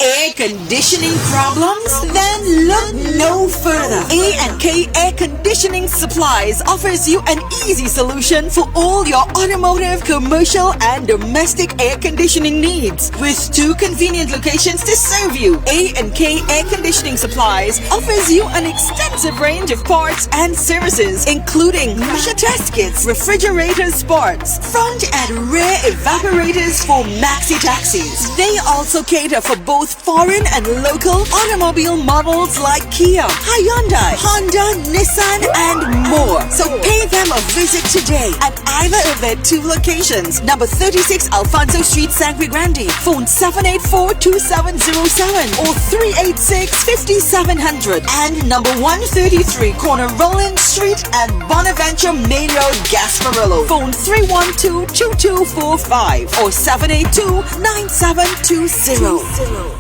Air conditioning problems? Then look no further. A&K Air Conditioning Supplies offers you an easy solution for all your automotive, commercial, and domestic air conditioning needs. With 2 convenient locations to serve you, A&K Air Conditioning Supplies offers you an extensive range of parts and services, including pressure test kits, refrigerator parts, front and rear evaporators for maxi taxis. They also cater for both foreign and local automobile models like Kia, Hyundai, Honda, Nissan, and more. So pay them a visit today at either of their 2 locations. Number 36 Alfonso Street, San Grande. Phone 784-2707 or 386-5700. And number 133 Corner Roland Street and Bonaventure Main Road, Gasparillo. Phone 312-2245 or 782-9720.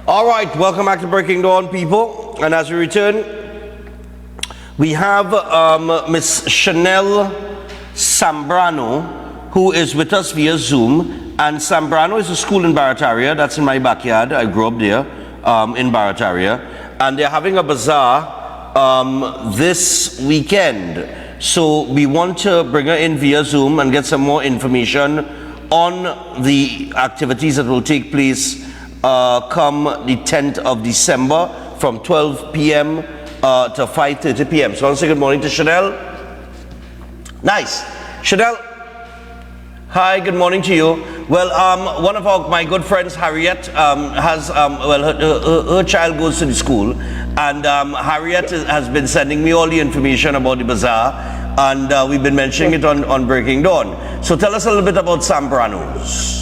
All right, welcome back to Breaking Dawn, people. And as we return, we have Miss Chanel Sambrano, who is with us via Zoom. And Sambrano is a school in Barataria. That's in my backyard. I grew up there in Barataria. And they're having a bazaar this weekend. So we want to bring her in via Zoom and get some more information on the activities that will take place come the 10th of December from 12 p.m. to 5:30 p.m. So I want to say good morning to Chanel. Nice. Chanel, hi, good morning to you. Well, one of my good friends, Harriet, has, her child goes to the school, and Harriet has been sending me all the information about the bazaar, and we've been mentioning it on Breaking Dawn. So tell us a little bit about Sambrano's.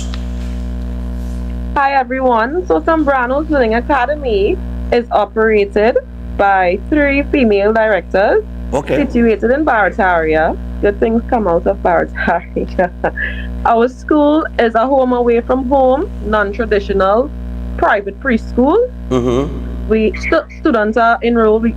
Hi everyone. So Sambrano's Learning Academy is operated by 3 female directors situated in Barataria. Good things come out of Barataria. Our school is a home away from home, non-traditional, private preschool. We students are enrolled.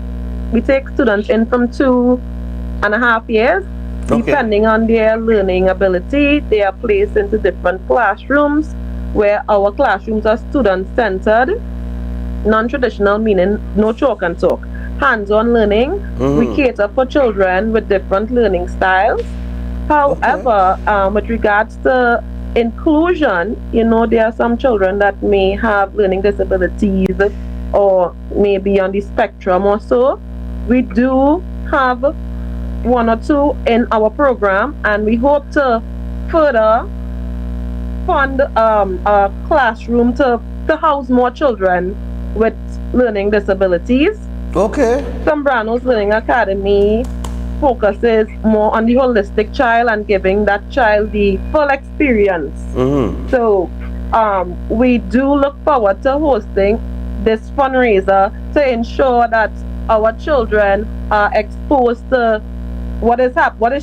We take students in from 2.5 years. Depending on their learning ability, they are placed into different classrooms, where our classrooms are student-centered, non-traditional meaning no chalk and talk, hands-on learning. We cater for children with different learning styles. However, with regards to inclusion, there are some children that may have learning disabilities or may be on the spectrum or so. We do have 1 or 2 in our program, and we hope to further fund a classroom to house more children with learning disabilities. Sambrano's Learning Academy focuses more on the holistic child and giving that child the full experience. So we do look forward to hosting this fundraiser to ensure that our children are exposed to what is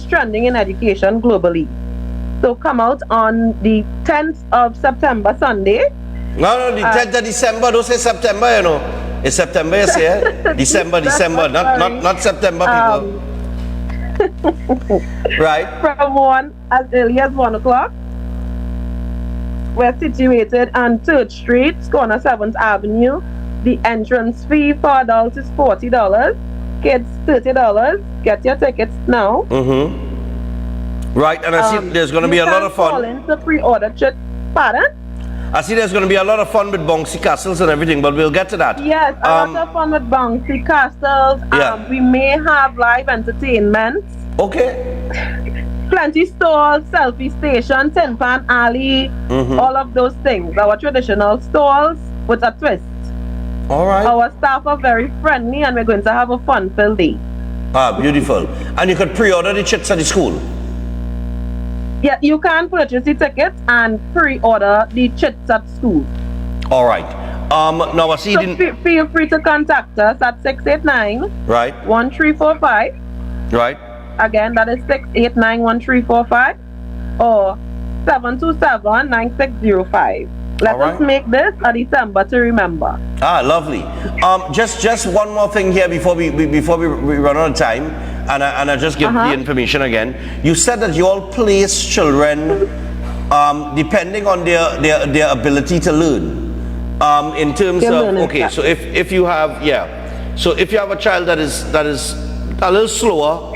trending in education globally. So come out on the 10th of September, Sunday. No, the 10th of December. Don't say September, you know. It's September, you say? December, not September, people. Right. From as early as 1 o'clock. We're situated on 3rd Street, corner 7th Avenue. The entrance fee for adults is $40. Kids, $30. Get your tickets now. Right, and I see there's going to be a lot of fun. Call in to pre-order. Pardon? I see there's going to be a lot of fun with bouncy castles and everything, but we'll get to that. Yes, a lot of fun with bouncy castles. Yeah. We may have live entertainment. Okay. Plenty stalls, selfie station, tin pan alley, all of those things. Our traditional stalls with a twist. All right. Our staff are very friendly and we're going to have a fun-filled day. Beautiful. And you could pre-order the chits at the school? Yeah, you can purchase the tickets and pre-order the chits at school. All right. Now I see. So feel free to contact us at 689 right 1345. Right. Again, that is 689-1345 or 727-9605. Let us make this a December to remember. Lovely. Just one more thing here before we run out of time, and I just give the information again. You said that you all place children depending on their ability to learn. In terms of so if you have so if you have a child that is a little slower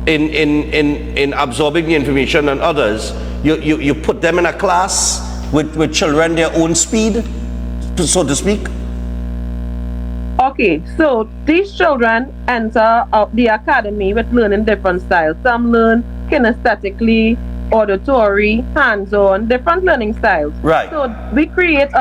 in absorbing the information than others, you put them in a class with children their own speed, so to speak. Okay, so these children enter the academy with learning different styles. Some learn kinesthetically, auditory, hands-on, different learning styles. Right. So we create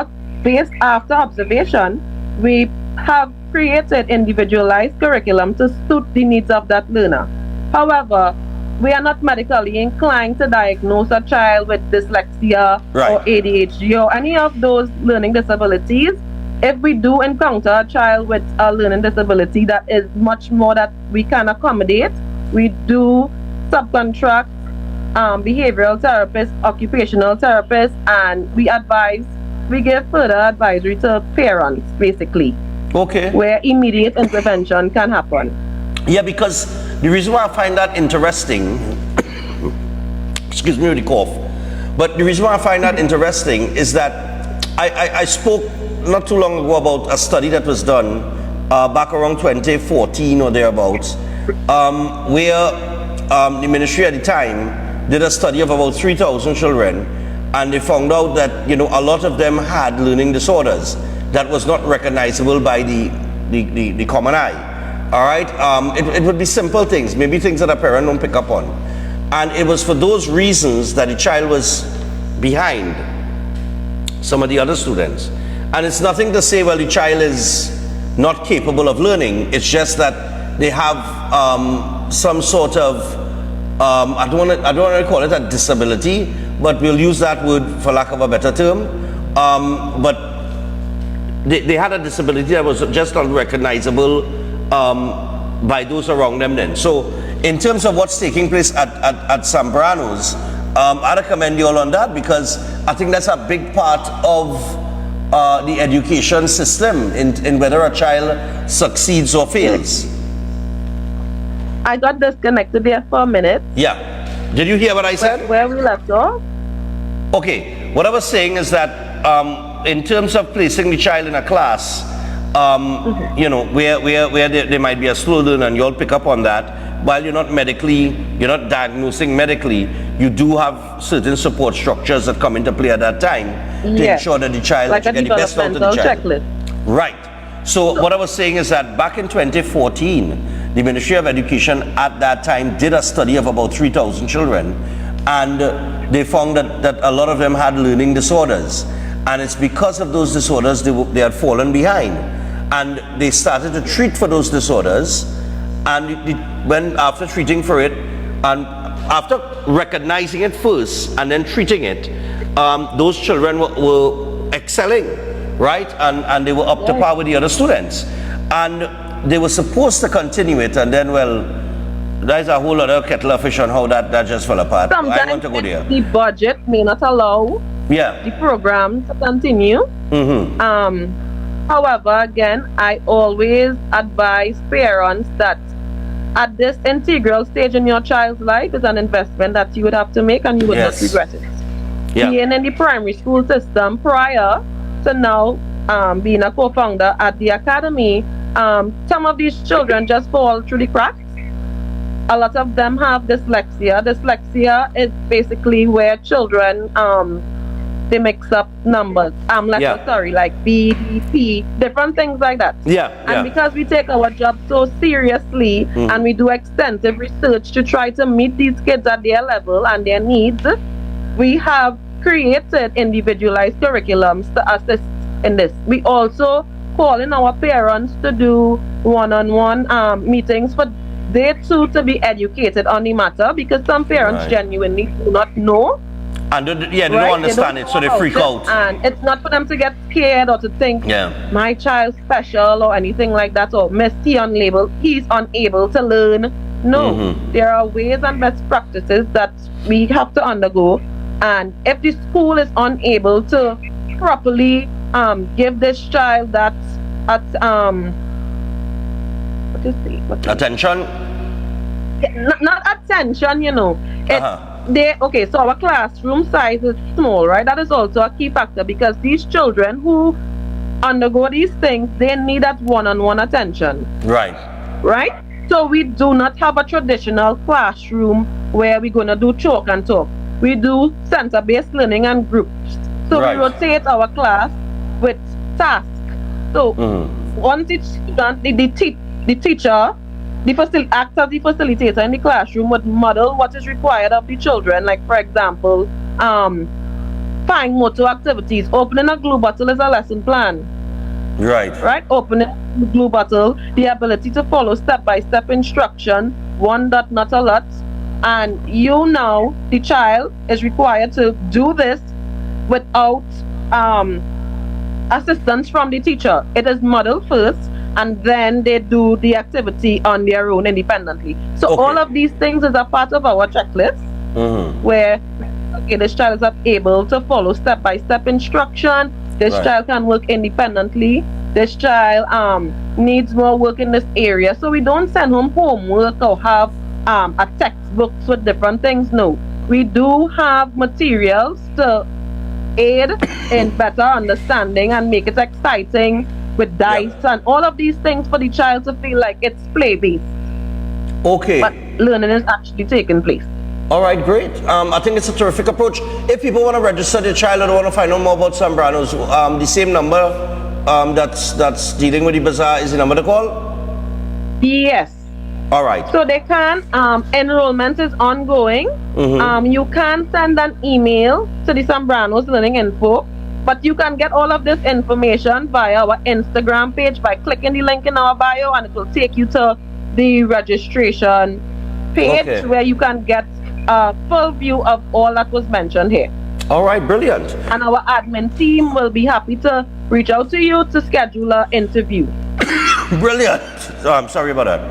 based after observation, we have created individualized curriculum to suit the needs of that learner. However, we are not medically inclined to diagnose a child with dyslexia or ADHD or any of those learning disabilities. If we do encounter a child with a learning disability that is much more that we can accommodate, we do subcontract behavioral therapists, occupational therapists, and we give further advisory to parents, basically. Okay. Where immediate intervention can happen. Yeah, because the reason why I find that interesting, excuse me with the cough, but the reason why I find that interesting is that I spoke not too long ago about a study that was done back around 2014 or thereabouts, where the ministry at the time did a study of about 3,000 children, and they found out that a lot of them had learning disorders that was not recognizable by the common eye. All right, it would be simple things, maybe things that a parent don't pick up on, and it was for those reasons that the child was behind some of the other students. And it's nothing to say, well, the child is not capable of learning. It's just that they have some sort of I don't want to call it a disability, but we'll use that word for lack of a better term. But they had a disability that was just unrecognizable by those around them then. So in terms of what's taking place at Zambrano's, I commend you all on that, because I think that's a big part of the education system in whether a child succeeds or fails. I got disconnected there for a minute. Yeah. Did you hear what I said? Where we left off? Okay. What I was saying is that in terms of placing the child in a class, where there might be a slow learner, and you all pick up on that, while you're not diagnosing medically, you do have certain support structures that come into play at that time to ensure that the child like get the best out of the child. Checklist. Right. So what I was saying is that back in 2014, the Ministry of Education at that time did a study of about 3,000 children, and they found that a lot of them had learning disorders, and it's because of those disorders they had fallen behind, and they started to treat for those disorders. And after treating for it, and after recognizing it first and then treating it, those children were excelling, right? And they were up to par with the other students. And they were supposed to continue it, and then, well, there's a whole other kettle of fish on how that just fell apart. Sometimes I want to go there. The budget may not allow the program to continue. However, again, I always advise parents that at this integral stage in your child's life is an investment that you would have to make, and you would not regret it. Being in the primary school system prior to now being a co-founder at the academy, some of these children just fall through the cracks. A lot of them have dyslexia. Dyslexia is basically where children they mix up numbers. Like B, D, P, different things like that. And because we take our job so seriously and we do extensive research to try to meet these kids at their level and their needs, we have created individualized curriculums to assist in this. We also call in our parents to do one-on-one meetings for they too to be educated on the matter, because some parents genuinely do not know. And they don't understand it, so they freak out. And it's not for them to get scared or to think my child's special or anything like that, or he's unable to learn. No, there are ways and best practices that we have to undergo. And if the school is unable to properly give this child that attention? Not attention, you know. So our classroom size is small, right? That is also a key factor, because these children who undergo these things, they need that one-on-one attention. Right? So we do not have a traditional classroom where we're going to do chalk and talk. We do center-based learning and groups. So we rotate our class with tasks. So once the teacher, acts as the facilitator in the classroom, would model what is required of the children. Like, for example, fine motor activities. Opening a glue bottle is a lesson plan. Right? Opening a glue bottle, the ability to follow step-by-step instruction, one dot, not a lot. And the child is required to do this without assistance from the teacher. It is modeled first, and then they do the activity on their own independently. So all of these things is a part of our checklist, where this child is able to follow step-by-step instruction. This child can work independently. This child needs more work in this area. So we don't send home homework or have a textbook with different things. No, we do have materials to aid in better understanding and make it exciting with dice and all of these things for the child to feel like it's play-based. But learning is actually taking place. All right, great. I think it's a terrific approach. If people want to register their child or want to find out more about Zambranos, the same number that's dealing with the bazaar is the number to call? Yes. All right. So they can, enrollment is ongoing. You can send an email to the Zambranos Learning Info, but you can get all of this information via our Instagram page by clicking the link in our bio, and it will take you to the registration page where you can get a full view of all that was mentioned here. All right, brilliant. And our admin team will be happy to reach out to you to schedule an interview. Brilliant. I'm sorry about that.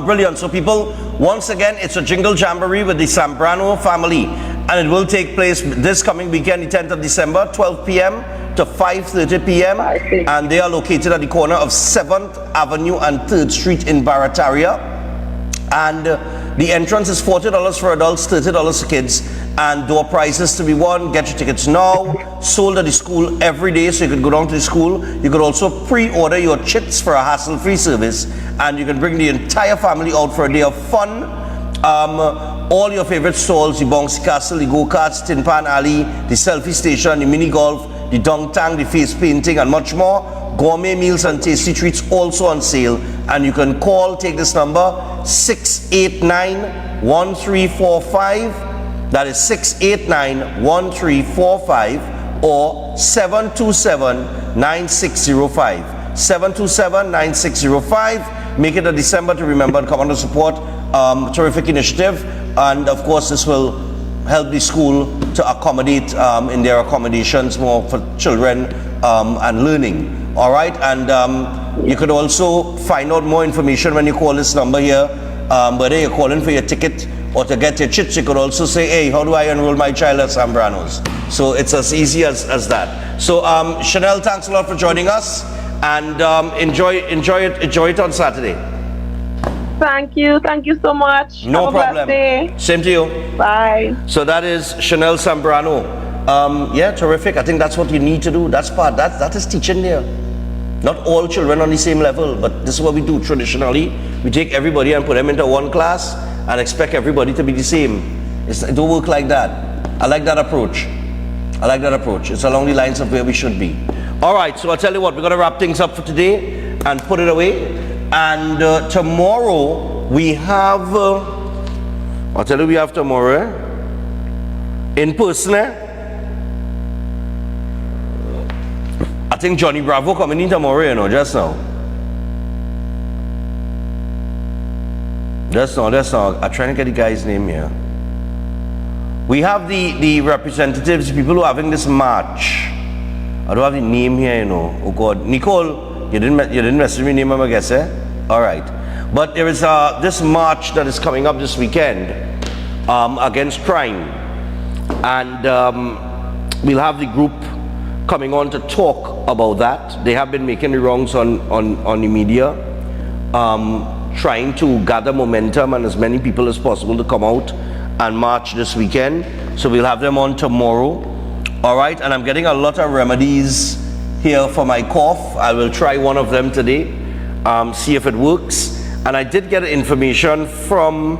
Brilliant. So people, once again, it's a jingle jamboree with the Zambrano family, and it will take place this coming weekend, the 10th of December, 12 p.m. to 5:30 p.m. And they are located at the corner of 7th Avenue and 3rd Street in Barataria. And the entrance is $40 for adults, $30 for kids, and door prizes to be won. Get your tickets now. Sold at the school every day, so you can go down to the school. You could also pre-order your chits for a hassle-free service, and you can bring the entire family out for a day of fun. All your favorite stalls, the bouncy castle, the go-karts, Tin Pan Alley, the selfie station, the mini golf, the dunk tank, the face painting, and much more. Gourmet meals and tasty treats also on sale, and you can call, take this number, 689-1345. That is 689-1345 or 727-9605. 727-9605. Make it a December to remember and come on to support. Terrific initiative, and of course this will help the school to accommodate in their accommodations more for children and learning. All right, and you could also find out more information when you call this number here. Whether you're calling for your ticket or to get your chips, you could also say, hey, how do I enroll my child at Zambrano's? So it's as easy as that. So Chanel, thanks a lot for joining us, and enjoy it on Saturday. Thank you so much. No Have a problem. blessed day. Same to you. Bye. So that is Chanel Zambrano. Yeah, terrific. I think that's what you need to do. That is teaching there. Not all children on the same level, but this is what we do traditionally. We take everybody and put them into one class and expect everybody to be the same. It don't work like that. I like that approach. It's along the lines of where we should be. All right, so I'll tell you what, we're going to wrap things up for today and put it away. And tomorrow we have, I'll tell you we have tomorrow, in person, I think Johnny Bravo coming in tomorrow, you know, just now. I'm trying to get the guy's name here. We have the representatives, people who are having this march. I don't have the name here, you know. Oh God, Nicole, you didn't message me name, I guess, eh? All right. But there is this march that is coming up this weekend against crime, and we'll have the group coming on to talk about that. They have been making the rounds on the media, trying to gather momentum and as many people as possible to come out and march this weekend. So we'll have them on tomorrow. All right, and I'm getting a lot of remedies here for my cough. I will try one of them today, see if it works. And I did get information from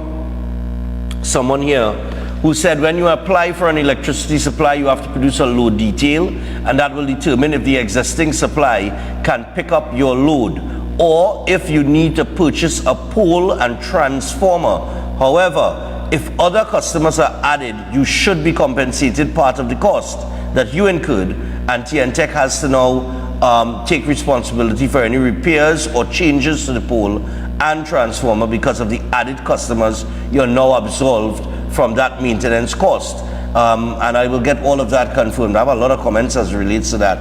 someone here who said when you apply for an electricity supply, you have to produce a load detail, and that will determine if the existing supply can pick up your load, or if you need to purchase a pole and transformer. However, if other customers are added, you should be compensated part of the cost that you incurred, and TNTech has to now take responsibility for any repairs or changes to the pole and transformer because of the added customers. You're now absolved from that maintenance cost, and I will get all of that confirmed. I have a lot of comments as relates to that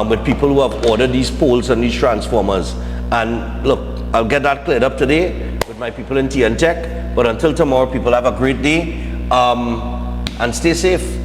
with people who have ordered these poles and these transformers. And look, I'll get that cleared up today with my people in TNTech. But until tomorrow, people have a great day and stay safe.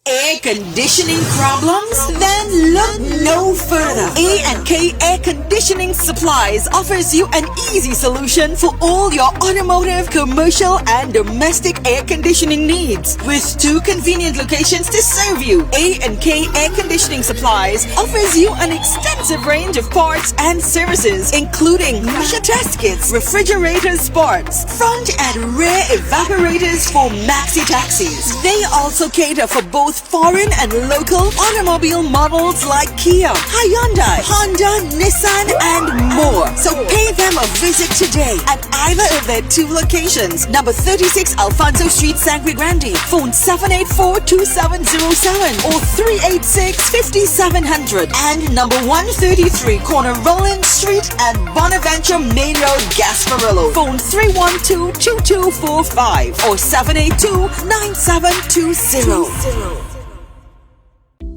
Air conditioning problems? Then look no further. A&K Air Conditioning Supplies offers you an easy solution for all your automotive, commercial, and domestic air conditioning needs. With 2 convenient locations to serve you, A&K Air Conditioning Supplies offers you an extensive range of parts and services, including pressure test kits, refrigerator parts, front and rear evaporators for maxi taxis. They also cater for both foreign and local automobile models like Kia, Hyundai, Honda, Nissan, and more. So pay them a visit today at either of their 2 locations. Number 36 Alfonso Street, Sangre Grande. Phone 784-2707 or 386-5700. And number 133 Corner Roland Street and Bonaventure Main Road, Gasparillo. Phone 312-2245 or 782-9720.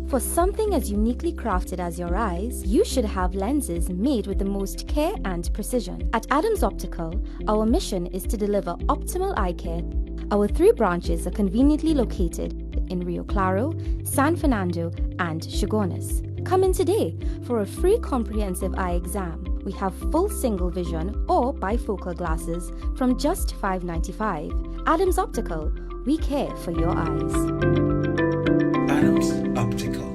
For something as uniquely crafted as your eyes, you should have lenses made with the most care and precision. At Adams Optical, our mission is to deliver optimal eye care. Our 3 branches are conveniently located in Rio Claro, San Fernando, and Chagones. Come in today for a free comprehensive eye exam. We have full single vision or bifocal glasses from just $5.95. Adams Optical, we care for your eyes. Adams Optical.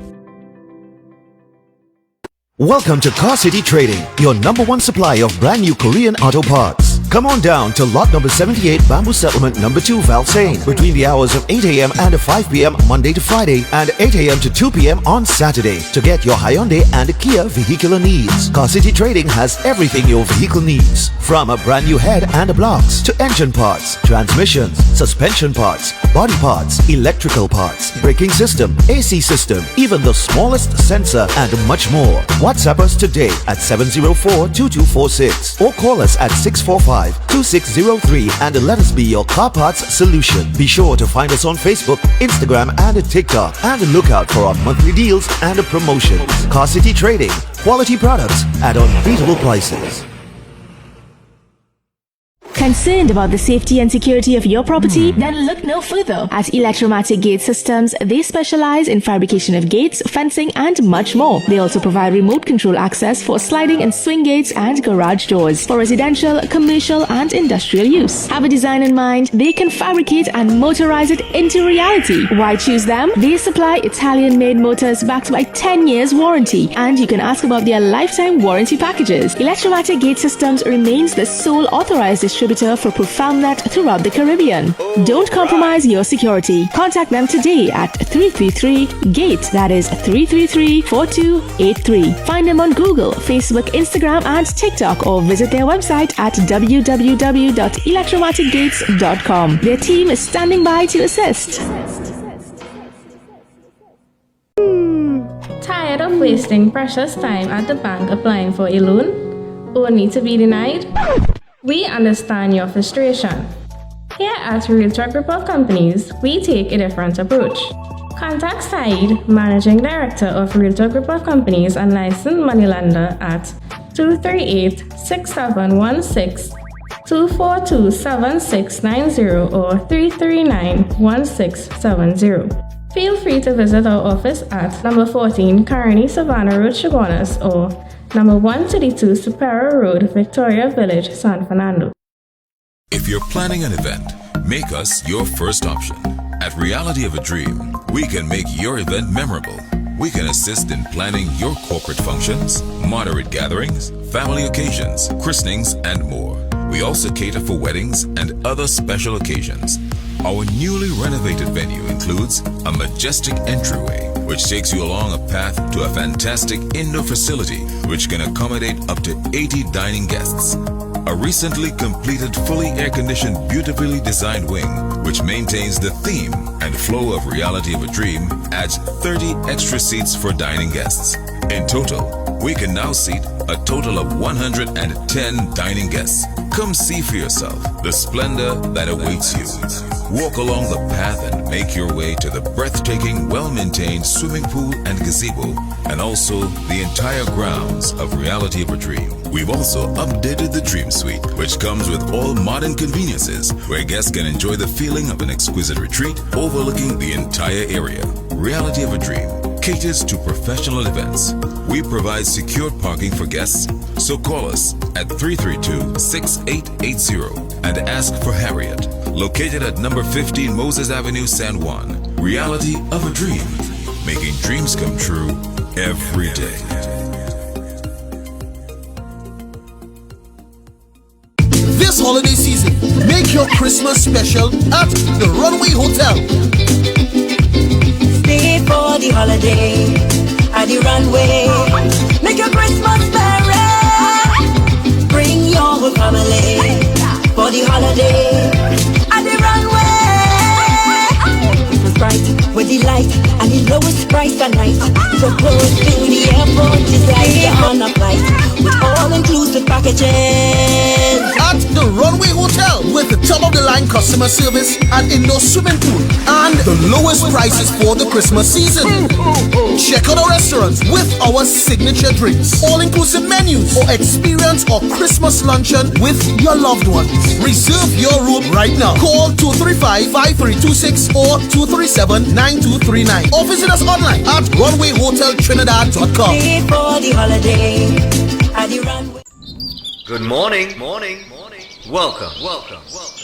Welcome to Car City Trading, your #1 supply of brand new Korean auto parts. Come on down to lot number 78, Bamboo Settlement number 2, Valsayn, between the hours of 8 a.m. and 5 p.m. Monday to Friday, and 8 a.m. to 2 p.m. on Saturday to get your Hyundai and Kia vehicular needs. Car City Trading has everything your vehicle needs, from a brand new head and blocks to engine parts, transmissions, suspension parts, body parts, electrical parts, braking system, AC system, even the smallest sensor, and much more. WhatsApp us today at 704-2246 or call us at 645 775-2603 and let us be your car parts solution. Be sure to find us on Facebook, Instagram and TikTok, and look out for our monthly deals and promotions. Car City Trading, quality products at unbeatable prices. Concerned about the safety and security of your property? Then look no further. At Electromatic Gate Systems, they specialize in fabrication of gates, fencing, and much more. They also provide remote control access for sliding and swing gates and garage doors for residential, commercial, and industrial use. Have a design in mind? They can fabricate and motorize it into reality. Why choose them? They supply Italian-made motors backed by 10 years warranty, and you can ask about their lifetime warranty packages. Electromatic Gate Systems remains the sole authorized distributor for ProfoundNet throughout the Caribbean. Don't compromise your security. Contact them today at 333-GATE, that is 333-4283. Find them on Google, Facebook, Instagram, and TikTok, or visit their website at www.electromaticgates.com. Their team is standing by to assist. Tired of wasting precious time at the bank applying for a loan, only to be denied? We understand your frustration. Here at Real Truck Report Companies, we take a different approach. Contact Saeed, Managing Director of Real Truck Report Companies and Licensed Moneylender at 238-6716, 242-7690 or 339-1670. Feel free to visit our office at number 14 Carney Savannah Road, Chaguanas, or number 132 Superior Road, Victoria Village, San Fernando. If you're planning an event, make us your first option. At Reality of a Dream, we can make your event memorable. We can assist in planning your corporate functions, moderate gatherings, family occasions, christenings, and more. We also cater for weddings and other special occasions. Our newly renovated venue includes a majestic entryway, which takes you along a path to a fantastic indoor facility which can accommodate up to 80 dining guests. A recently completed fully air-conditioned, beautifully designed wing which maintains the theme and flow of Reality of a Dream adds 30 extra seats for dining guests. In total, we can now seat a total of 110 dining guests. Come see for yourself the splendor that awaits you. Walk along the path and make your way to the breathtaking, well-maintained swimming pool and gazebo, and also the entire grounds of Reality of a Dream. We've also updated the Dream Suite, which comes with all modern conveniences, where guests can enjoy the feeling of an exquisite retreat overlooking the entire area. Reality of a Dream caters to professional events. We provide secure parking for guests, so call us at 332-6880 and ask for Harriet, located at number 15 Moses Avenue, San Juan. Reality of a Dream, making dreams come true every day. This holiday season, make your Christmas special at the Runway Hotel. Stay for the holiday at the Runway. Make your Christmas merry. Bring your whole family for the holiday at the Runway. Christmas bright with the light and the lowest price at night. So close to the airport, just like you're on a flight with all-inclusive packages. At the Runway Hotel with the top-of-the-line customer service and indoor swimming pool and the lowest prices for the Christmas season. Check out our restaurants with our signature drinks, all-inclusive menus, or experience our Christmas luncheon with your loved ones. Reserve your room right now. Call 235-5326 or 237-9239 or visit us online at runwayhoteltrinidad.com. Stay for the holiday at the Runway. Good morning. Welcome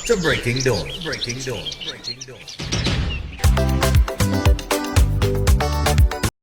to Breaking Dawn.